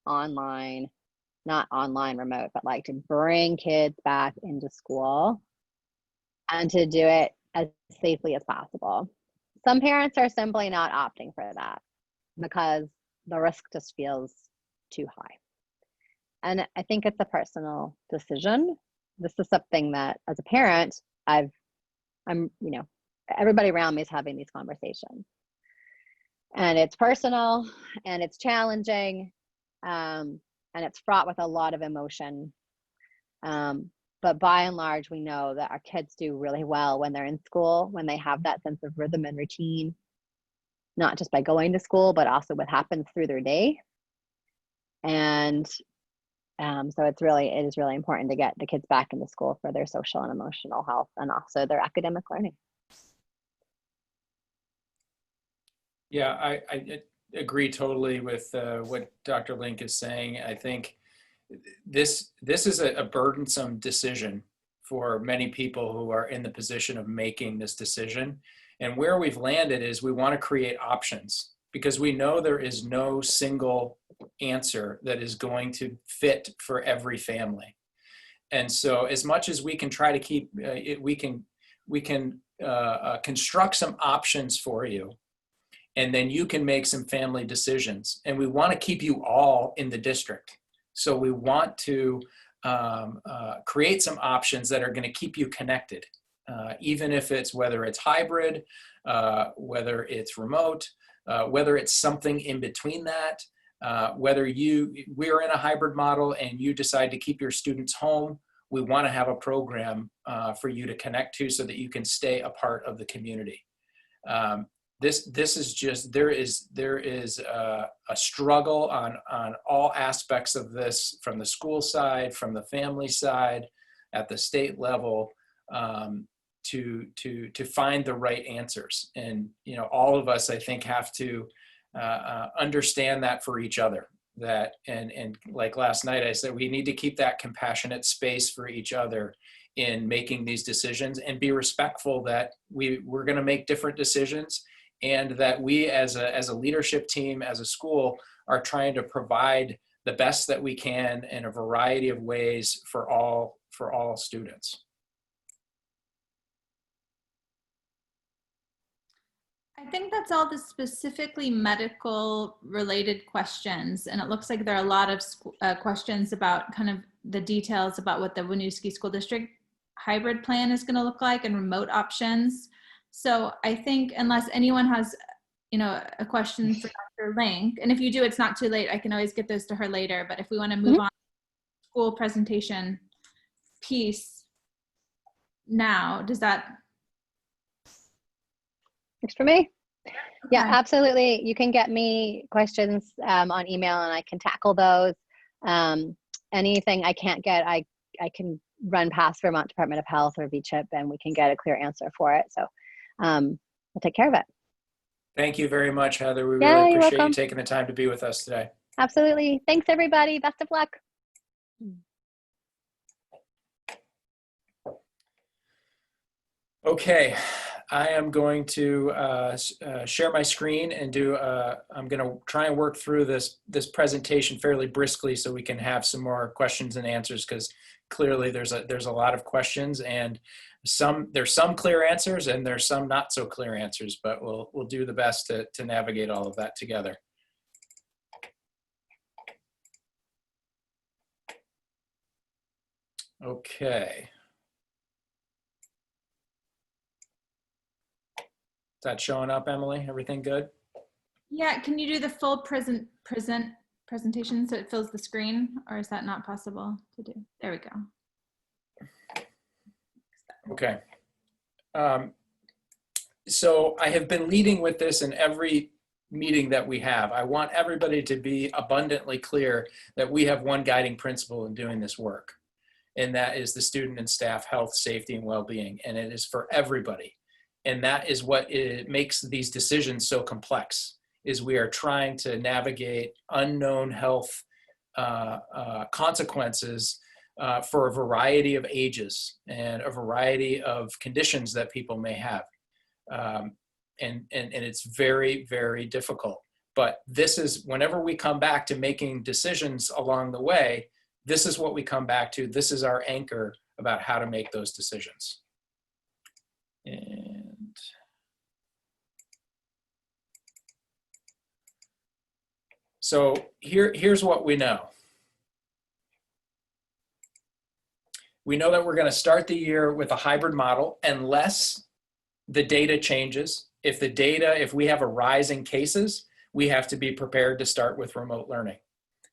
online, not online remote, but like to bring kids back into school and to do it as safely as possible. Some parents are simply not opting for that because the risk just feels too high. And I think it's a personal decision. This is something that as a parent, everybody around me is having these conversations. And it's personal and it's challenging, and it's fraught with a lot of emotion. But by and large, we know that our kids do really well when they're in school, when they have that sense of rhythm and routine, not just by going to school, but also what happens through their day. And so it is really important to get the kids back into school for their social and emotional health and also their academic learning. Yeah, I agree totally with what Dr. Link is saying. I think this is a burdensome decision for many people who are in the position of making this decision. And where we've landed is we want to create options, because we know there is no single answer that is going to fit for every family. And so as much as we can try to keep we can construct some options for you, and then you can make some family decisions. And we want to keep you all in the district. So we want to create some options that are going to keep you connected, even if whether it's hybrid, whether it's remote, whether it's something in between that, whether we're in a hybrid model and you decide to keep your students home, we want to have a program for you to connect to so that you can stay a part of the community. This is just, there is a struggle on all aspects of this, from the school side, from the family side, at the state level, to find the right answers. And all of us, I think, have to understand that for each other. That and like last night I said, we need to keep that compassionate space for each other in making these decisions, and be respectful that we're going to make different decisions. And that we as a leadership team, as a school, are trying to provide the best that we can in a variety of ways for all students. I think that's all the specifically medical related questions. And it looks like there are a lot of questions about kind of the details about what the Winooski School District hybrid plan is going to look like and remote options. So I think unless anyone has, a question for Dr. Link, and if you do, it's not too late. I can always get those to her later. But if we want to move on to school presentation piece now. Does that? Works for me. Yeah, Okay. absolutely. You can get me questions on email and I can tackle those. Anything I can't get, I can run past Vermont Department of Health or VCHIP and we can get a clear answer for it. So we'll take care of it. Thank you very much, Heather. We Yeah, really you're appreciate you welcome. taking the time to be with us today. Absolutely. Thanks, everybody. Best of luck. Okay, I am going to share my screen and do, I'm going to try and work through this presentation fairly briskly so we can have some more questions and answers, because clearly there's a lot of questions, and there's some clear answers and there's some not so clear answers, but we'll do the best to navigate all of that together. Okay. Is that showing up, Emily? Everything good? Yeah, can you do the full presentation so it fills the screen, or is that not possible to do? There we go. Okay. So I have been leading with this in every meeting that we have. I want everybody to be abundantly clear that we have one guiding principle in doing this work, and that is the student and staff health, safety, and well-being, and it is for everybody. And that is what makes these decisions so complex, is we are trying to navigate unknown health consequences for a variety of ages and a variety of conditions that people may have. And it's very, very difficult. But this is, whenever we come back to making decisions along the way, this is what we come back to. This is our anchor about how to make those decisions. And so here's what we know. We know that we're going to start the year with a hybrid model unless the data changes. If we have a rise in cases, we have to be prepared to start with remote learning.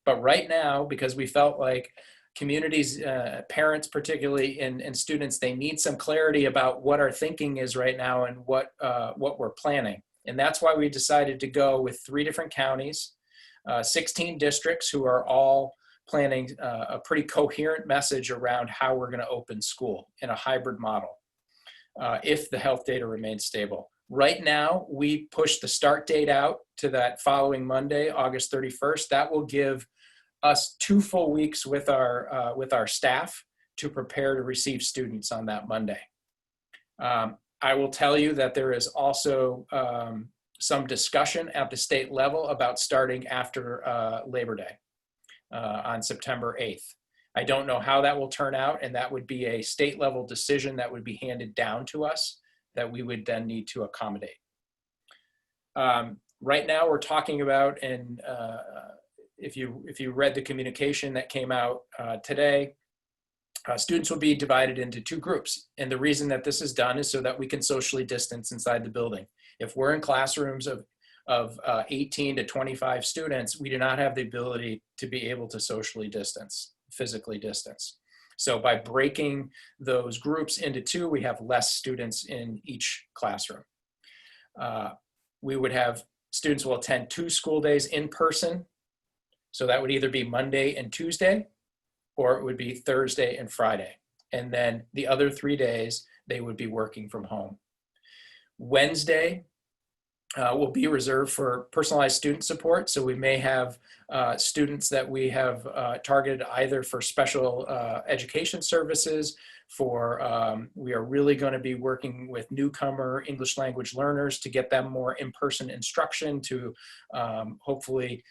But right now, because we felt like communities, parents particularly, and students, they need some clarity about what our thinking is right now and what we're planning. And that's why we decided to go with 3 different counties, 16 districts who are all planning a pretty coherent message around how we're going to open school in a hybrid model if the health data remains stable. Right now, we push the start date out to that following Monday, August 31st. That will give us 2 full weeks with our staff to prepare to receive students on that Monday. I will tell you that there is also some discussion at the state level about starting after Labor Day on September 8th. I don't know how that will turn out, and that would be a state level decision that would be handed down to us that we would then need to accommodate. Right now we're talking about, and if you read the communication that came out today, students will be divided into 2 groups. And the reason that this is done is so that we can socially distance inside the building. If we're in classrooms of 18 to 25 students, we do not have the ability to be able to socially distance, physically distance. So by breaking those groups into 2, we have less students in each classroom. We would have students will attend 2 school days in person. So that would either be Monday and Tuesday, or it would be Thursday and Friday. And then the other 3 days, they would be working from home. Wednesday will be reserved for personalized student support. So we may have students that we have targeted either for special education services, we are really going to be working with newcomer English language learners to get them more in-person instruction to hopefully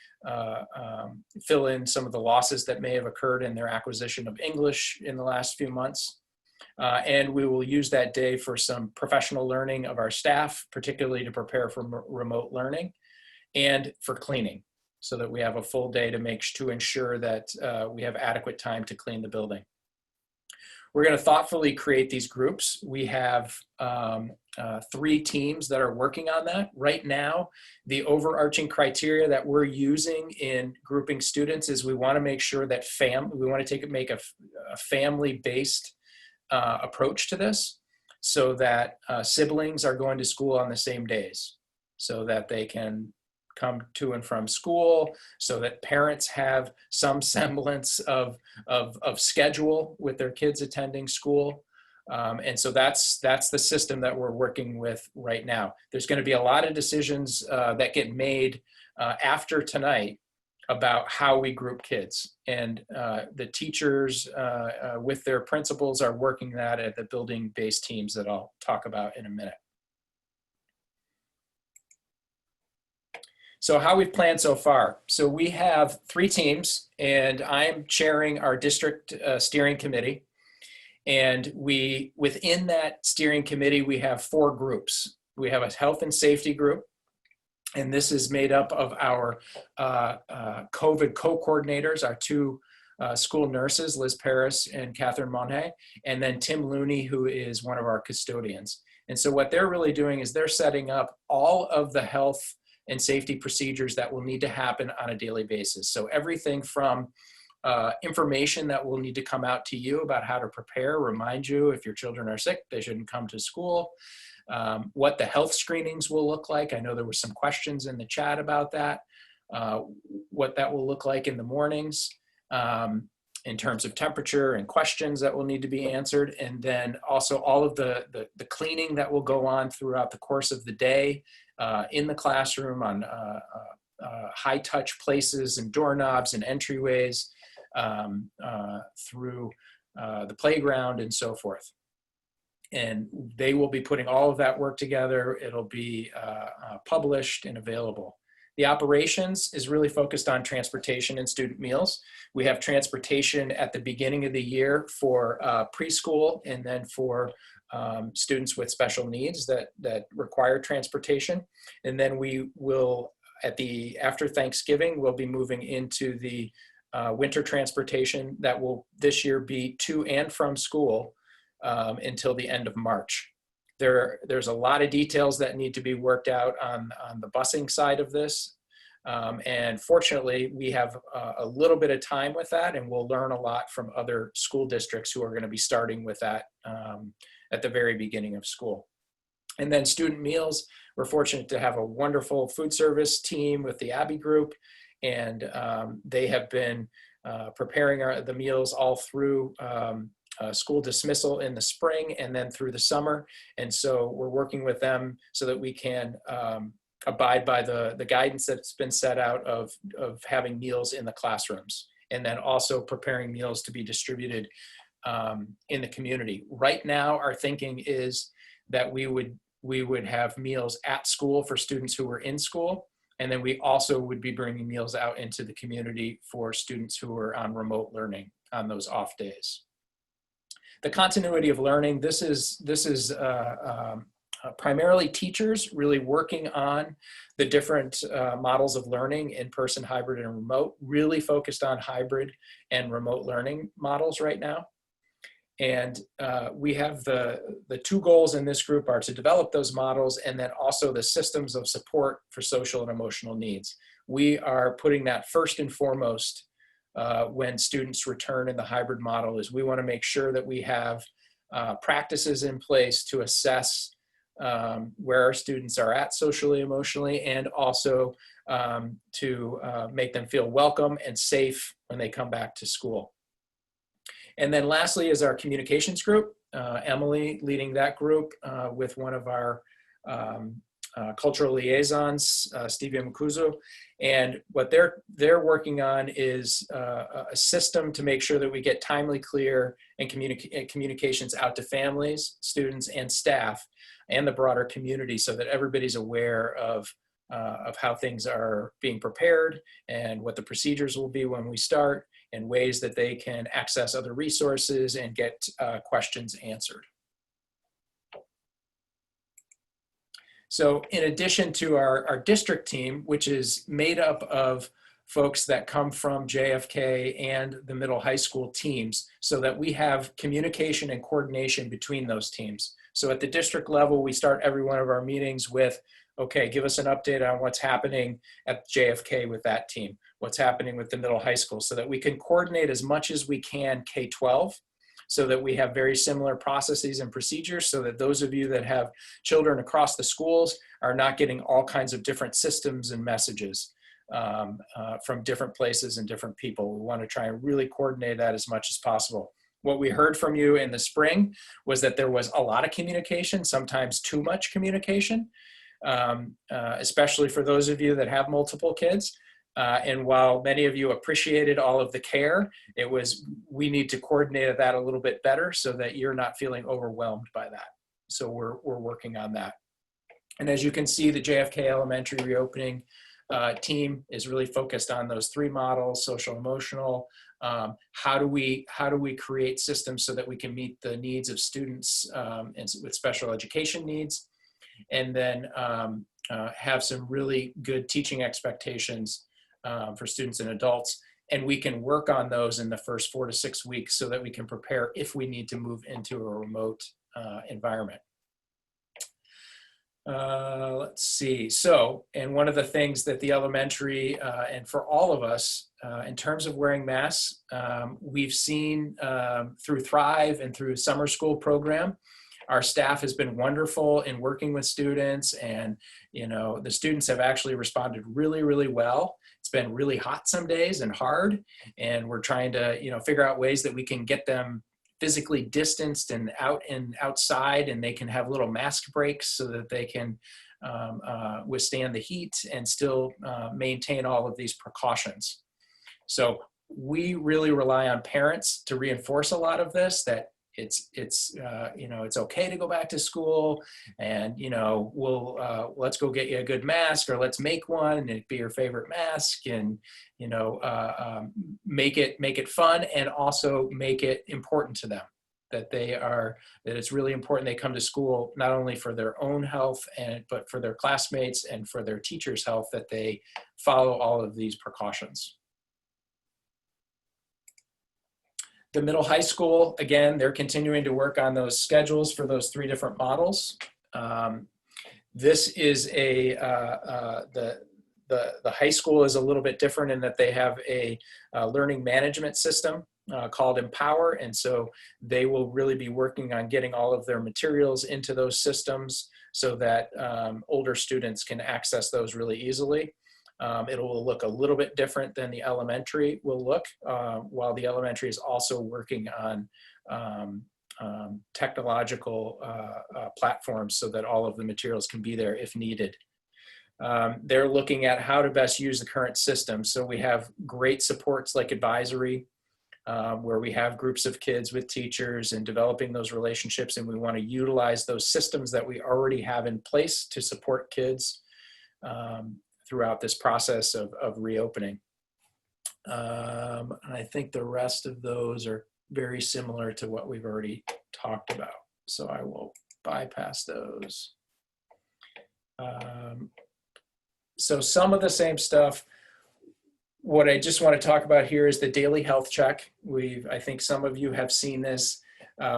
fill in some of the losses that may have occurred in their acquisition of English in the last few months. And we will use that day for some professional learning of our staff, particularly to prepare for remote learning and for cleaning, so that we have a full day to ensure that we have adequate time to clean the building. we're going to thoughtfully create these groups. We have 3 teams that are working on that. Right now, the overarching criteria that we're using in grouping students is we want to make sure that make a family-based approach to this, so that siblings are going to school on the same days, so that they can come to and from school, so that parents have some semblance of schedule with their kids attending school. And so that's the system that we're working with right now. There's going to be a lot of decisions that get made after tonight about how we group kids. And the teachers with their principals are working that at the building-based teams that I'll talk about in a minute. So how we've planned so far. So we have 3 teams, and I'm chairing our district steering committee. And within that steering committee, we have 4 groups. We have a health and safety group, and this is made up of our COVID co-coordinators, our 2 school nurses, Liz Paris and Catherine Monhay, and then Tim Looney, who is one of our custodians. And so what they're really doing is they're setting up all of the health and safety procedures that will need to happen on a daily basis. So everything from information that will need to come out to you about how to prepare, remind you if your children are sick, they shouldn't come to school, what the health screenings will look like. I know there were some questions in the chat about that, what that will look like in the mornings, in terms of temperature and questions that will need to be answered. And then also all of the cleaning that will go on throughout the course of the day, in the classroom, on high touch places and doorknobs and entryways, through the playground and so forth. And they will be putting all of that work together. It'll be published and available. The operations is really focused on transportation and student meals. We have transportation at the beginning of the year for preschool, and then for students with special needs that require transportation. And then we will, after Thanksgiving, we'll be moving into the winter transportation that will this year be to and from school until the end of March. There's a lot of details that need to be worked out on the busing side of this. And fortunately, we have a little bit of time with that, and we'll learn a lot from other school districts who are going to be starting with that at the very beginning of school. And then student meals, we're fortunate to have a wonderful food service team with the Abbey Group, and they have been preparing the meals all through school dismissal in the spring and then through the summer. And so we're working with them so that we can abide by the guidance that's been set out of having meals in the classrooms, and then also preparing meals to be distributed in the community. Right now, our thinking is that we would have meals at school for students who were in school, and then we also would be bringing meals out into the community for students who are on remote learning on those off days. The continuity of learning, this is primarily teachers really working on the different models of learning, in-person, hybrid, and remote, really focused on hybrid and remote learning models right now. And we have the 2 goals in this group are to develop those models, and then also the systems of support for social and emotional needs. We are putting that first and foremost when students return in the hybrid model, is we want to make sure that we have practices in place to assess where our students are at socially, emotionally, and also to make them feel welcome and safe when they come back to school. And then lastly is our communications group. Emily leading that group with one of our cultural liaisons, Stevie Mkuzu. And what they're working on is a system to make sure that we get timely, clear, and communications out to families, students, and staff, and the broader community, so that everybody's aware of how things are being prepared and what the procedures will be when we start, and ways that they can access other resources and get questions answered. So in addition to our district team, which is made up of folks that come from JFK and the middle high school teams so that we have communication and coordination between those teams. So at the district level, we start every one of our meetings with, okay, give us an update on what's happening at JFK with that team, what's happening with the middle high school, so that we can coordinate as much as we can K-12, so that we have very similar processes and procedures, so that those of you that have children across the schools are not getting all kinds of different systems and messages from different places and different people. We want to try and really coordinate that as much as possible. What we heard from you in the spring was that there was a lot of communication, sometimes too much communication, especially for those of you that have multiple kids. And while many of you appreciated all of the care, we need to coordinate that a little bit better so that you're not feeling overwhelmed by that. So we're working on that. And as you can see, the JFK Elementary reopening team is really focused on those 3 models: social, emotional. How do we create systems so that we can meet the needs of students with special education needs, and then have some really good teaching expectations for students and adults. And we can work on those in the first 4 to 6 weeks so that we can prepare if we need to move into a remote environment. Let's see. So, and one of the things that the elementary, and for all of us, in terms of wearing masks, we've seen through Thrive and through summer school program, our staff has been wonderful in working with students, and the students have actually responded really, really well. It's been really hot some days and hard, and we're trying to figure out ways that we can get them physically distanced and outside, and they can have little mask breaks so that they can withstand the heat and still maintain all of these precautions. So we really rely on parents to reinforce a lot of this, that it's okay to go back to school, and let's go get you a good mask, or let's make one and it be your favorite mask, and make it fun, and also make it important to them that it's really important they come to school not only for their own health but for their classmates and for their teachers' health, that they follow all of these precautions. The middle high school, again, they're continuing to work on those schedules for those 3 different models. This is the high school is a little bit different in that they have a learning management system called Empower, and so they will really be working on getting all of their materials into those systems so that older students can access those really easily. It will look a little bit different than the elementary will look, while the elementary is also working on technological platforms so that all of the materials can be there if needed. They're looking at how to best use the current system. So we have great supports like advisory, where we have groups of kids with teachers and developing those relationships, and we want to utilize those systems that we already have in place to support kids throughout this process of reopening. And I think the rest of those are very similar to what we've already talked about, so I will bypass those. So some of the same stuff. What I just want to talk about here is the daily health check. I think some of you have seen this.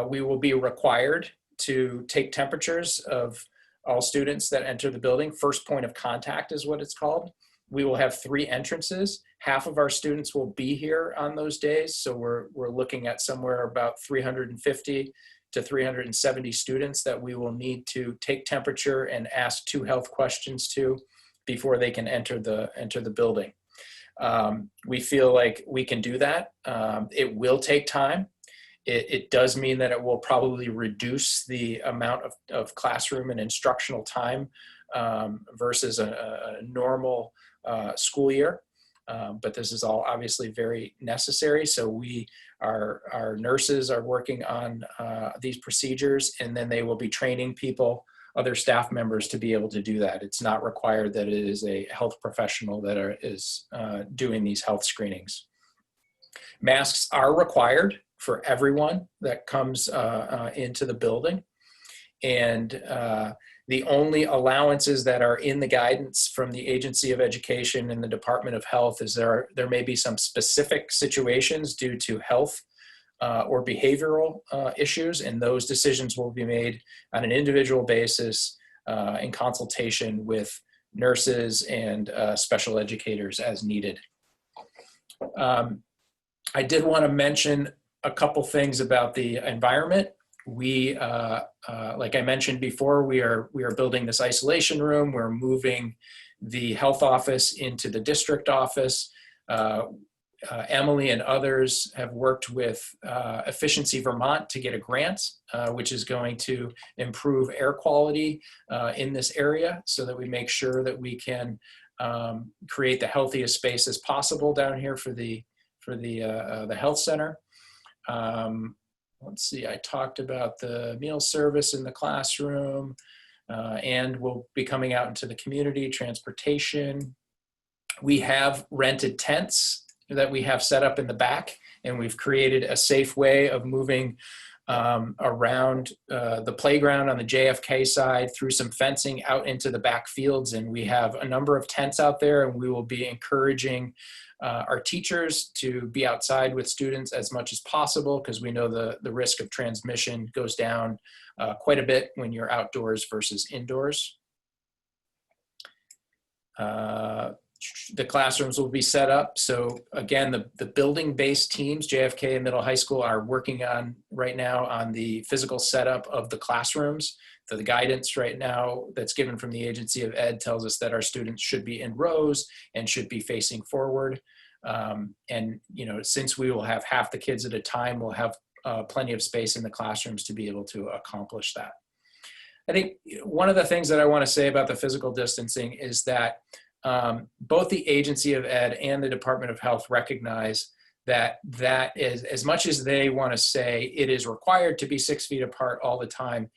We will be required to take temperatures of all students that enter the building. First point of contact is what it's called. We will have 3 entrances. Half of our students will be here on those days. So we're looking at somewhere about 350 to 370 students that we will need to take temperature and ask 2 health questions to before they can enter the building. We feel like we can do that. It will take time. It does mean that it will probably reduce the amount of classroom and instructional time versus a normal school year. But this is all obviously very necessary. So our nurses are working on these procedures, and then they will be training people, other staff members, to be able to do that. It's not required that it is a health professional that is doing these health screenings. Masks are required for everyone that comes into the building. And The only allowances that are in the guidance from the Agency of Education and the Department of Health is there may be some specific situations due to health or behavioral issues, and those decisions will be made on an individual basis in consultation with nurses and special educators as needed. I did want to mention a couple things about the environment. We, like I mentioned before, we are building this isolation room. We're moving the health office into the district office. Emily and others have worked with Efficiency Vermont to get a grant, which is going to improve air quality in this area so that we make sure that we can create the healthiest space as possible down here for the health center. Let's see, I talked about the meal service in the classroom, and we'll be coming out into the community, transportation. We have rented tents that we have set up in the back, and we've created a safe way of moving around the playground on the JFK side through some fencing out into the back fields. And we have a number of tents out there, and we will be encouraging our teachers to be outside with students as much as possible, because we know the risk of transmission goes down quite a bit when you're outdoors versus indoors. The classrooms will be set up. So again, the building-based teams, JFK and Middle High School, are working on right now on the physical setup of the classrooms. So the guidance right now that's given from the Agency of Ed tells us that our students should be in rows and should be facing forward. And since we will have half the kids at a time, we'll have plenty of space in the classrooms to be able to accomplish that. I think one of the things that I want to say about the physical distancing is that both the Agency of Ed and the Department of Health recognize that is, as much as they want to say it is required to be 6 feet apart all the time,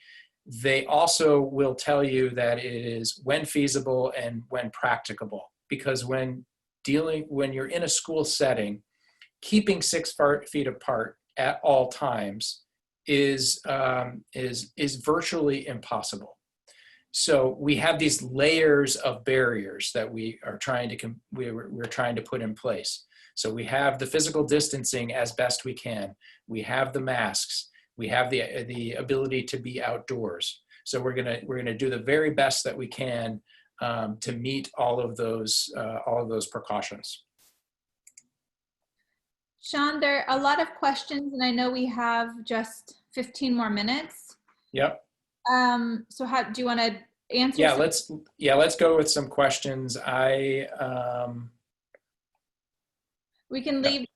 they also will tell you that it is when feasible and when practicable. Because when you're in a school setting, keeping 6 feet apart at all times is virtually impossible. So we have these layers of barriers that we're trying to put in place. So we have the physical distancing as best we can. We have the masks. We have the ability to be outdoors. So we're gonna do the very best that we can to meet all of those precautions. Sean, there are a lot of questions, and I know we have just 15 more minutes. Yep. So how do you want to answer? Yeah, let's go with some questions. We can leave.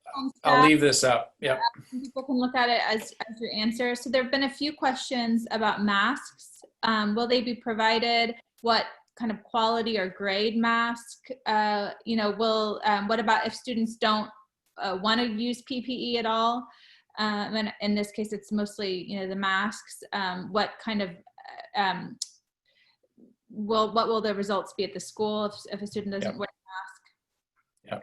I'll leave this up. Yep. People can look at it as your answer. So there have been a few questions about masks. Will they be provided? What kind of quality or grade mask? What about if students don't want to use PPE at all? And in this case, it's mostly the masks. What kind of what will the results be at the school if a student doesn't wear a mask? Yeah.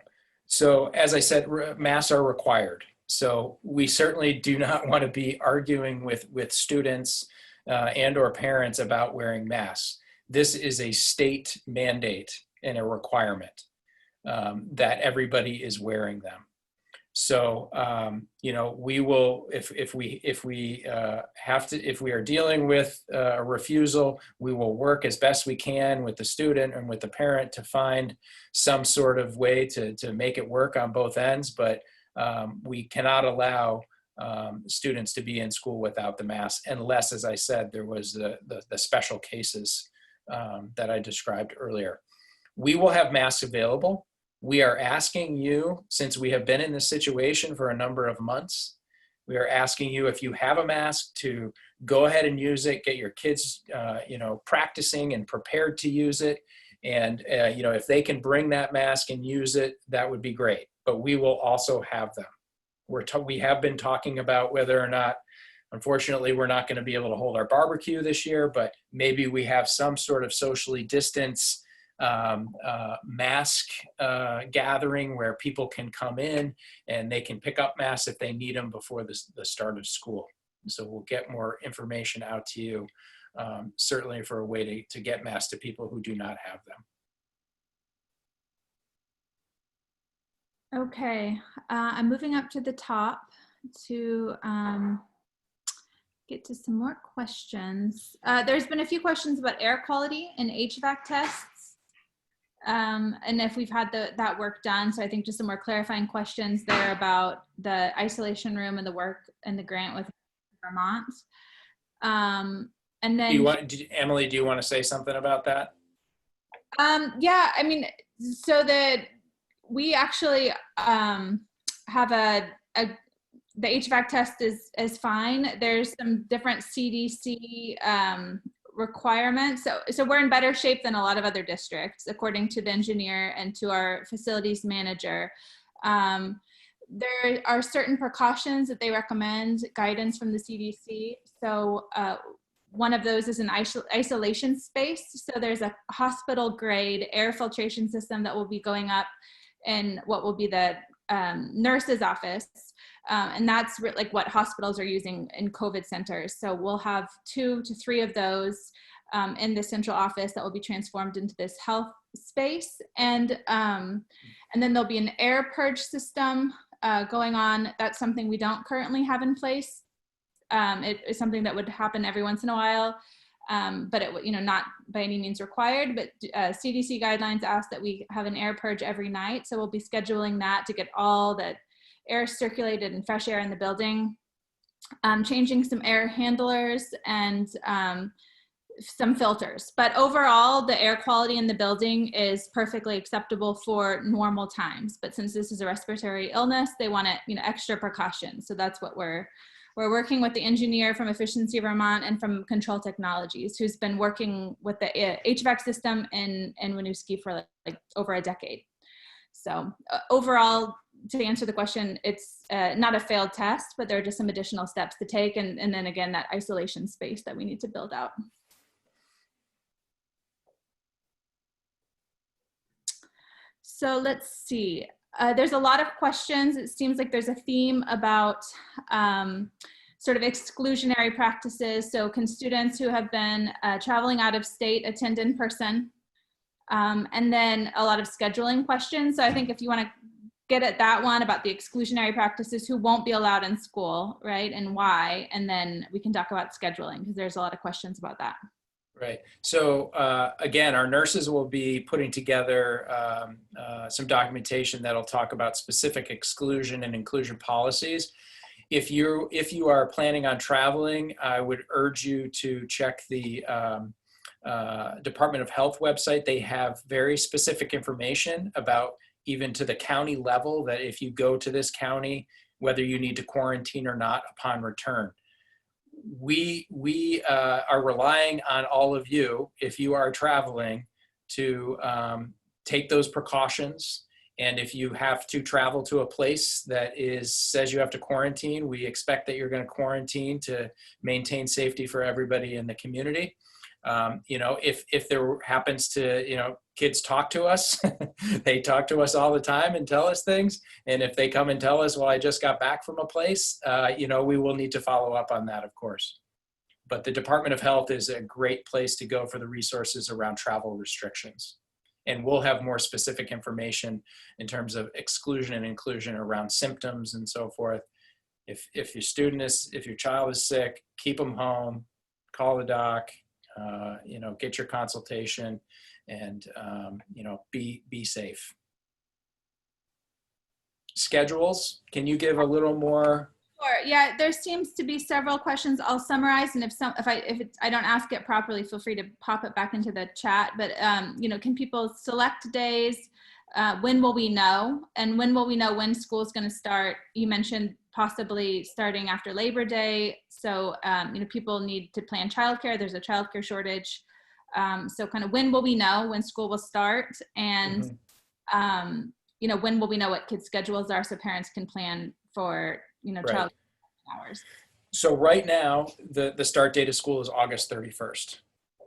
So as I said, masks are required. So we certainly do not want to be arguing with students and or parents about wearing masks. This is a state mandate and a requirement that everybody is wearing them. So, we will, if we are dealing with a refusal, we will work as best we can with the student and with the parent to find some sort of way to make it work on both ends. But we cannot allow students to be in school without the mask, unless, as I said, there was the special cases that I described earlier. We will have masks available. We are asking you, since we have been in this situation for a number of months, we are asking you, if you have a mask, to go ahead and use it, get your kids, practicing and prepared to use it. And, if they can bring that mask and use it, that would be great. But we will also have them. We have been talking about whether or not, unfortunately, we're not going to be able to hold our barbecue this year, but maybe we have some sort of socially distanced mask gathering where people can come in and they can pick up masks if they need them before the start of school. So we'll get more information out to you certainly for a way to get masks to people who do not have them. Okay, I'm moving up to the top to get to some more questions. There's been a few questions about air quality and HVAC tests, and if we've had that work done. So I think just some more clarifying questions there about the isolation room and the work and the grant with Vermont. And then Emily, do you want to say something about that? Yeah, I mean, so that we actually have the HVAC test is fine. There's some different CDC requirements. So we're in better shape than a lot of other districts, according to the engineer and to our facilities manager. There are certain precautions that they recommend, guidance from the CDC. So one of those is an isolation space. So there's a hospital grade air filtration system that will be going up in what will be the nurse's office. And that's like what hospitals are using in COVID centers. So we'll have 2 to 3 of those in the central office that will be transformed into this health space. And then there'll be an air purge system going on. That's something we don't currently have in place. It is something that would happen every once in a while, but it not by any means required. But CDC guidelines ask that we have an air purge every night. So we'll be scheduling that to get all the air circulated and fresh air in the building, changing some air handlers and some filters. But overall, the air quality in the building is perfectly acceptable for normal times. But since this is a respiratory illness, they want extra precautions. So that's what we're working with the engineer from Efficiency Vermont and from Control Technologies, who's been working with the HVAC system in Winooski for like over a decade. So overall, to answer the question, it's not a failed test, but there are just some additional steps to take. And then again, that isolation space that we need to build out. So let's see. There's a lot of questions. It seems like there's a theme about sort of exclusionary practices. So can students who have been traveling out of state attend in person? And then a lot of scheduling questions. So I think if you want to get at that one about the exclusionary practices, who won't be allowed in school, right? And why? And then we can talk about scheduling, because there's a lot of questions about that. Right. So again, our nurses will be putting together some documentation that'll talk about specific exclusion and inclusion policies. If you are planning on traveling, I would urge you to check the Department of Health website. They have very specific information about, even to the county level, that if you go to this county, whether you need to quarantine or not upon return. We are relying on all of you, if you are traveling, to take those precautions. And if you have to travel to a place that says you have to quarantine, we expect that you're going to quarantine to maintain safety for everybody in the community. If there happens to, kids talk to us, they talk to us all the time and tell us things. And if they come and tell us, well, I just got back from a place, we will need to follow up on that, of course. But the Department of Health is a great place to go for the resources around travel restrictions. And we'll have more specific information in terms of exclusion and inclusion around symptoms and so forth. If your child is sick, keep them home, call the doc, get your consultation, and be safe. Schedules, can you give a little more? Sure. Yeah, there seems to be several questions. I'll summarize, and if I don't ask it properly, feel free to pop it back into the chat. But can people select days? When will we know? And when will we know when school is going to start? You mentioned possibly starting after Labor Day. So people need to plan childcare. There's a childcare shortage. So kind of when will we know when school will start? And when will we know what kids' schedules are, so parents can plan for child hours? So right now, the start date of school is August 31st.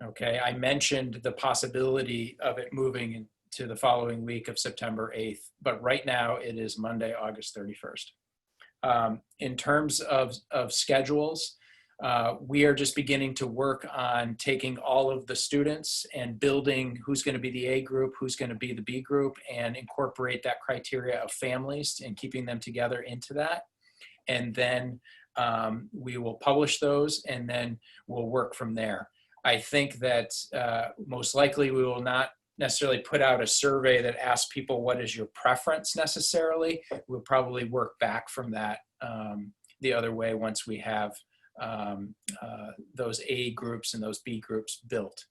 Okay, I mentioned the possibility of it moving into the following week of September 8th, but right now it is Monday, August 31st. In terms of schedules, We are just beginning to work on taking all of the students and building who's going to be the A group, who's going to be the B group, and incorporate that criteria of families and keeping them together into that. And then we will publish those, and then we'll work from there. I think that most likely we will not necessarily put out a survey that asks people what is your preference necessarily. We'll probably work back from that the other way once we have those A groups and those B groups built.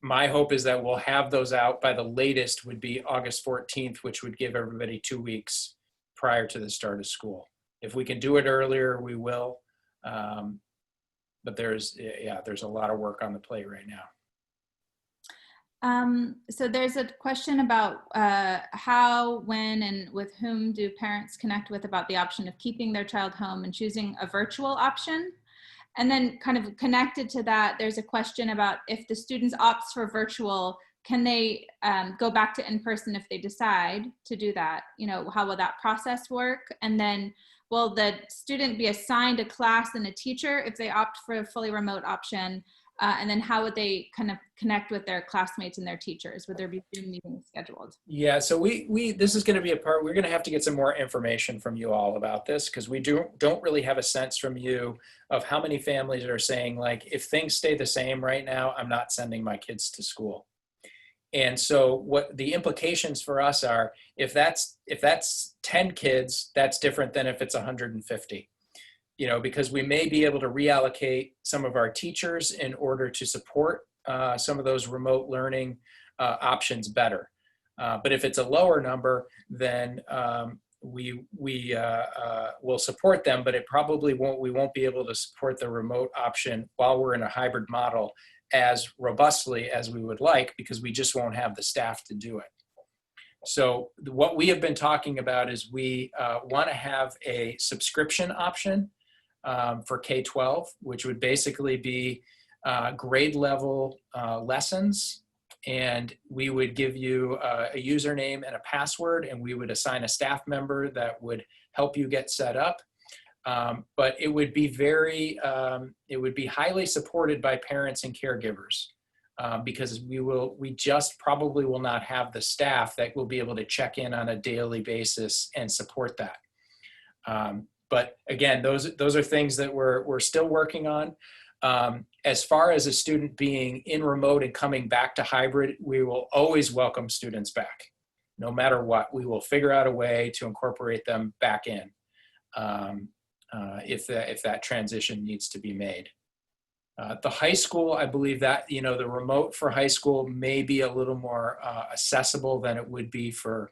My hope is that we'll have those out by the latest would be August 14th, which would give everybody 2 weeks prior to the start of school. If we can do it earlier, we will. But there's a lot of work on the plate right now. So there's a question about how, when, and with whom do parents connect with about the option of keeping their child home and choosing a virtual option? And then kind of connected to that, there's a question about if the students opts for virtual, can they go back to in-person if they decide to do that? You know, how will that process work? And then will the student be assigned a class and a teacher if they opt for a fully remote option? And then how would they kind of connect with their classmates and their teachers? Would there be Zoom meetings scheduled? Yeah, so this is going to be a part, we're going to have to get some more information from you all about this, because we don't really have a sense from you of how many families are saying, like, if things stay the same right now, I'm not sending my kids to school. And so what the implications for us are, if that's 10 kids, that's different than if it's 150. You know, because we may be able to reallocate some of our teachers in order to support some of those remote learning options better. But if it's a lower number, then we will support them, but we won't be able to support the remote option while we're in a hybrid model as robustly as we would like, because we just won't have the staff to do it. So what we have been talking about is we want to have a subscription option for K-12, which would basically be grade level lessons. And we would give you a username and a password, and we would assign a staff member that would help you get set up. But it would be highly supported by parents and caregivers, because we just probably will not have the staff that will be able to check in on a daily basis and support that. But again, those are things that we're still working on. As far as a student being in remote and coming back to hybrid, we will always welcome students back. No matter what, we will figure out a way to incorporate them back in if that transition needs to be made. The high school, I believe that, the remote for high school may be a little more accessible than it would be for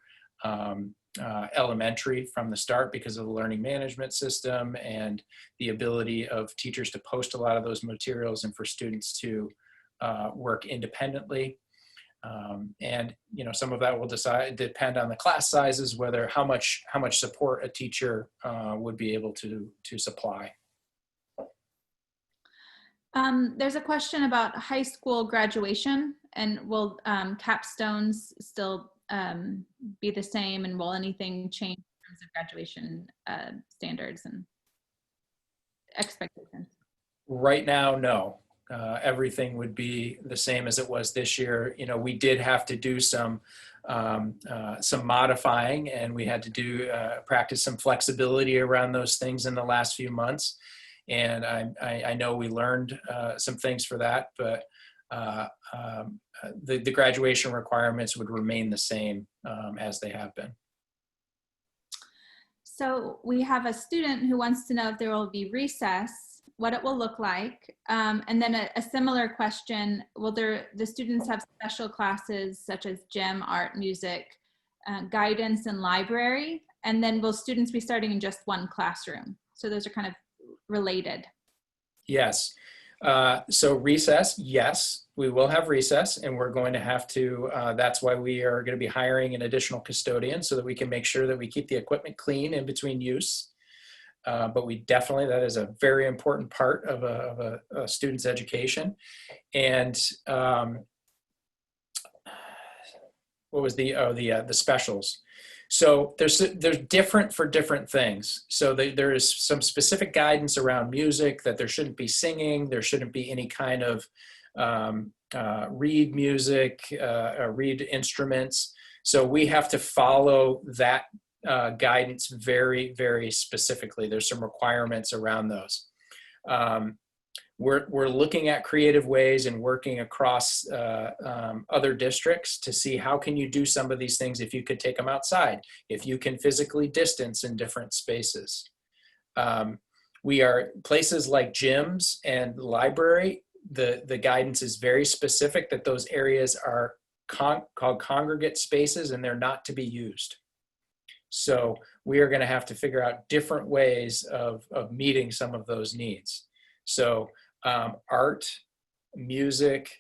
elementary from the start, because of the learning management system and the ability of teachers to post a lot of those materials and for students to work independently. And some of that will depend on the class sizes, how much support a teacher would be able to supply. There's a question about high school graduation, and will capstones still be the same, and will anything change in terms of graduation standards and expectations? Right now, no. Everything would be the same as it was this year. We did have to do some modifying, and we had to practice some flexibility around those things in the last few months. And I know we learned some things for that, but the graduation requirements would remain the same as they have been. So we have a student who wants to know if there will be recess, what it will look like, and then a similar question: will the students have special classes such as gym, art, music, guidance, and library? And then will students be starting in just one classroom? So those are kind of related. Yes. So recess, yes, we will have recess, and we're going to have to, that's why we are going to be hiring an additional custodian, so that we can make sure that we keep the equipment clean in between use. But that is a very important part of a student's education. And what was the specials? So there's different for different things. So there is some specific guidance around music, that there shouldn't be singing, there shouldn't be any kind of read music, read instruments. So we have to follow that guidance very, very specifically. There's some requirements around those. We're looking at creative ways and working across other districts to see how can you do some of these things if you could take them outside, if you can physically distance in different spaces. We are places like gyms and library, the guidance is very specific that those areas are called congregate spaces and they're not to be used. So we are going to have to figure out different ways of meeting some of those needs. So art, music,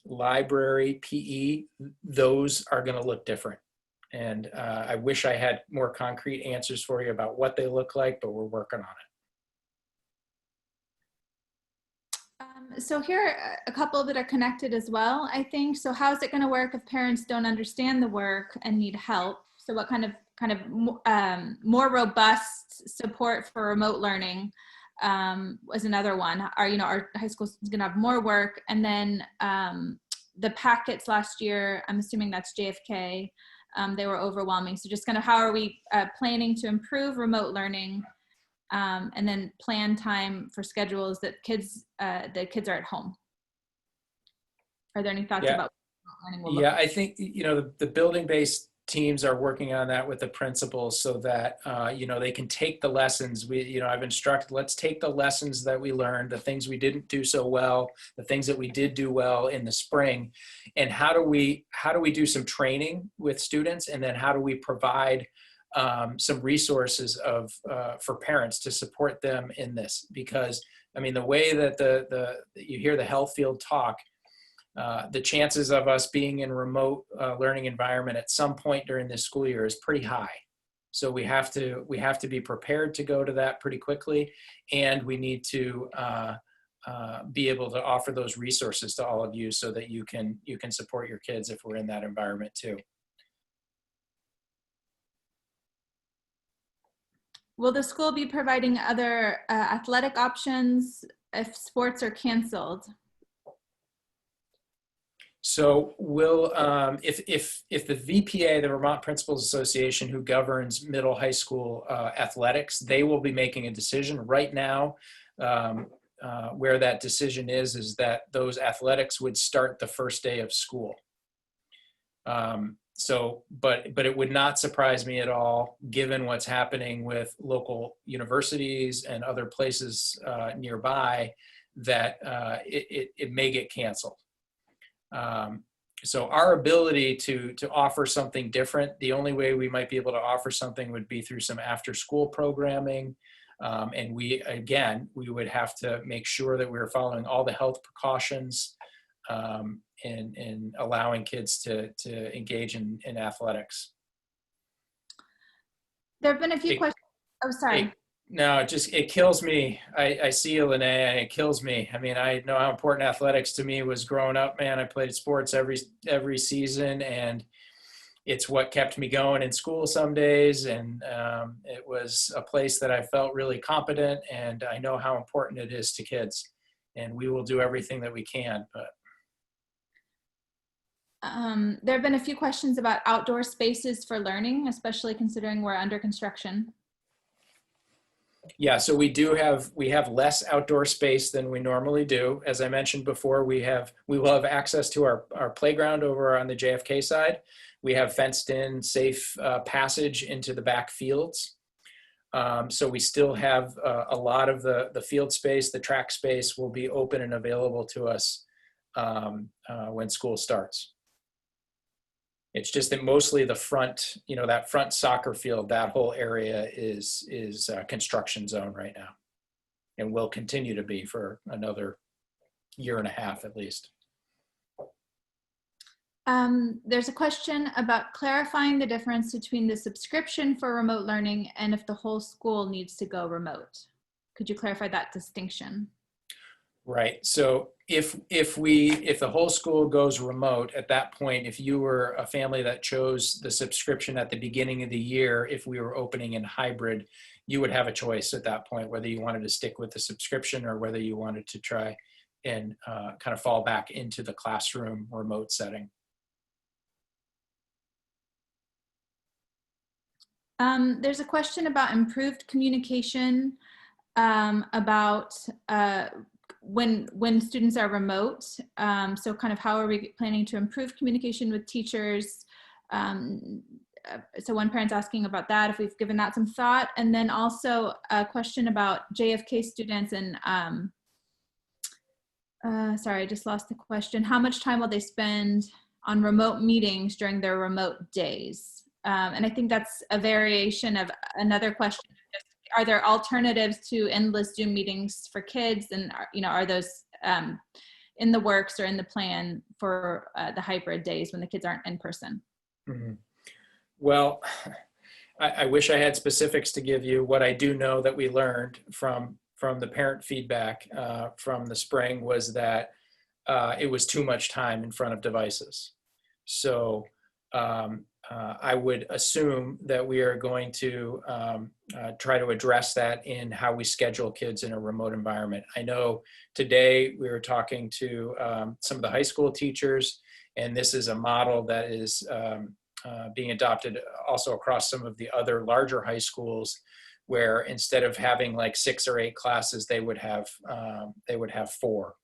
library, PE, those are going to look different. And I wish I had more concrete answers for you about what they look like, but we're working on it. So here are a couple that are connected as well, I think. So how's it going to work if parents don't understand the work and need help? So what kind of more robust support for remote learning was another one. Our high school is going to have more work. And then the packets last year, I'm assuming that's JFK, they were overwhelming. So just kind of how are we planning to improve remote learning? And then plan time for schedules that the kids are at home. Are there any thoughts about what learning will look like? I think, the building-based teams are working on that with the principals so that, they can take the lessons. I've instructed, let's take the lessons that we learned, the things we didn't do so well, the things that we did do well in the spring, and how do we do some training with students, and then how do we provide some resources for parents to support them in this. Because the way that you hear the health field talk, the chances of us being in a remote learning environment at some point during this school year is pretty high. So we have to be prepared to go to that pretty quickly, and we need to be able to offer those resources to all of you so that you can support your kids if we're in that environment too. Will the school be providing other athletic options if sports are canceled? So we'll, if the VPA, the Vermont Principals Association, who governs middle high school athletics, they will be making a decision right now. Where that decision is that those athletics would start the first day of school. But it would not surprise me at all, given what's happening with local universities and other places nearby, that it may get canceled. So our ability to offer something different, the only way we might be able to offer something would be through some after-school programming. And we would have to make sure that we were following all the health precautions and allowing kids to engage in athletics. There have been a few questions. Oh, sorry. It kills me. I see you, Lene, and it kills me. I know how important athletics to me was growing up, man. I played sports every season, and it's what kept me going in school some days. And it was a place that I felt really competent, and I know how important it is to kids. And we will do everything that we can, but. There have been a few questions about outdoor spaces for learning, especially considering we're under construction. Yeah, so we have less outdoor space than we normally do. As I mentioned before, we will have access to our playground over on the JFK side. We have fenced in safe passage into the back fields. So we still have a lot of the field space, the track space will be open and available to us when school starts. It's just that mostly the front, that front soccer field, that whole area is a construction zone right now, and will continue to be for another year and a half at least. There's a question about clarifying the difference between the subscription for remote learning and if the whole school needs to go remote. Could you clarify that distinction? Right. So if the whole school goes remote at that point, if you were a family that chose the subscription at the beginning of the year, if we were opening in hybrid, you would have a choice at that point whether you wanted to stick with the subscription or whether you wanted to try and kind of fall back into the classroom remote setting. There's a question about improved communication about when students are remote. So kind of how are we planning to improve communication with teachers? So one parent's asking about that, if we've given that some thought. And then also a question about JFK students and, sorry, I just lost the question. How much time will they spend on remote meetings during their remote days? And I think that's a variation of another question. Are there alternatives to endless Zoom meetings for kids? And are those in the works or in the plan for the hybrid days when the kids aren't in person? Mm-hmm. Well, I wish I had specifics to give you. What I do know that we learned from the parent feedback from the spring was that it was too much time in front of devices. So I would assume that we are going to try to address that in how we schedule kids in a remote environment. I know today we were talking to some of the high school teachers, and this is a model that is being adopted also across some of the other larger high schools, where instead of having like 6 or 8 classes, they would have 4.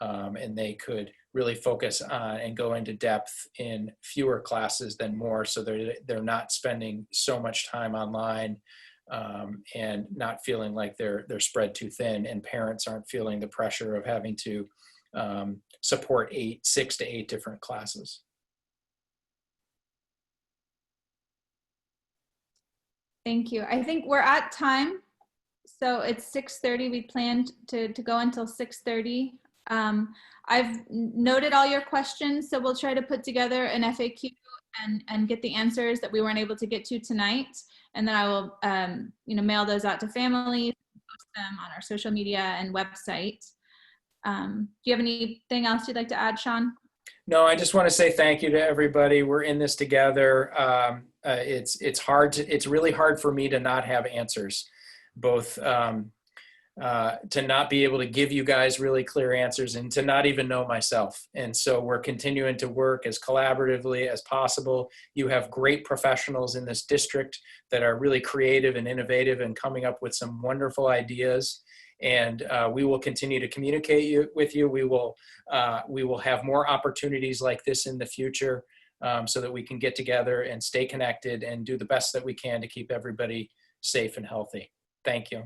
And they could really focus on and go into depth in fewer classes than more, so they're not spending so much time online and not feeling like they're spread too thin, and parents aren't feeling the pressure of having to support 6 to 8 different classes. Thank you. I think we're at time. So it's 6:30. We planned to go until 6:30. I've noted all your questions, so we'll try to put together an FAQ and get the answers that we weren't able to get to tonight. And then I will, mail those out to families, post them on our social media and website. Do you have anything else you'd like to add, Sean? No, I just want to say thank you to everybody. We're in this together. It's really hard for me to not have answers, both to not be able to give you guys really clear answers and to not even know myself. And so we're continuing to work as collaboratively as possible. You have great professionals in this district that are really creative and innovative and coming up with some wonderful ideas. And we will continue to communicate with you. We will have more opportunities like this in the future so that we can get together and stay connected and do the best that we can to keep everybody safe and healthy. Thank you.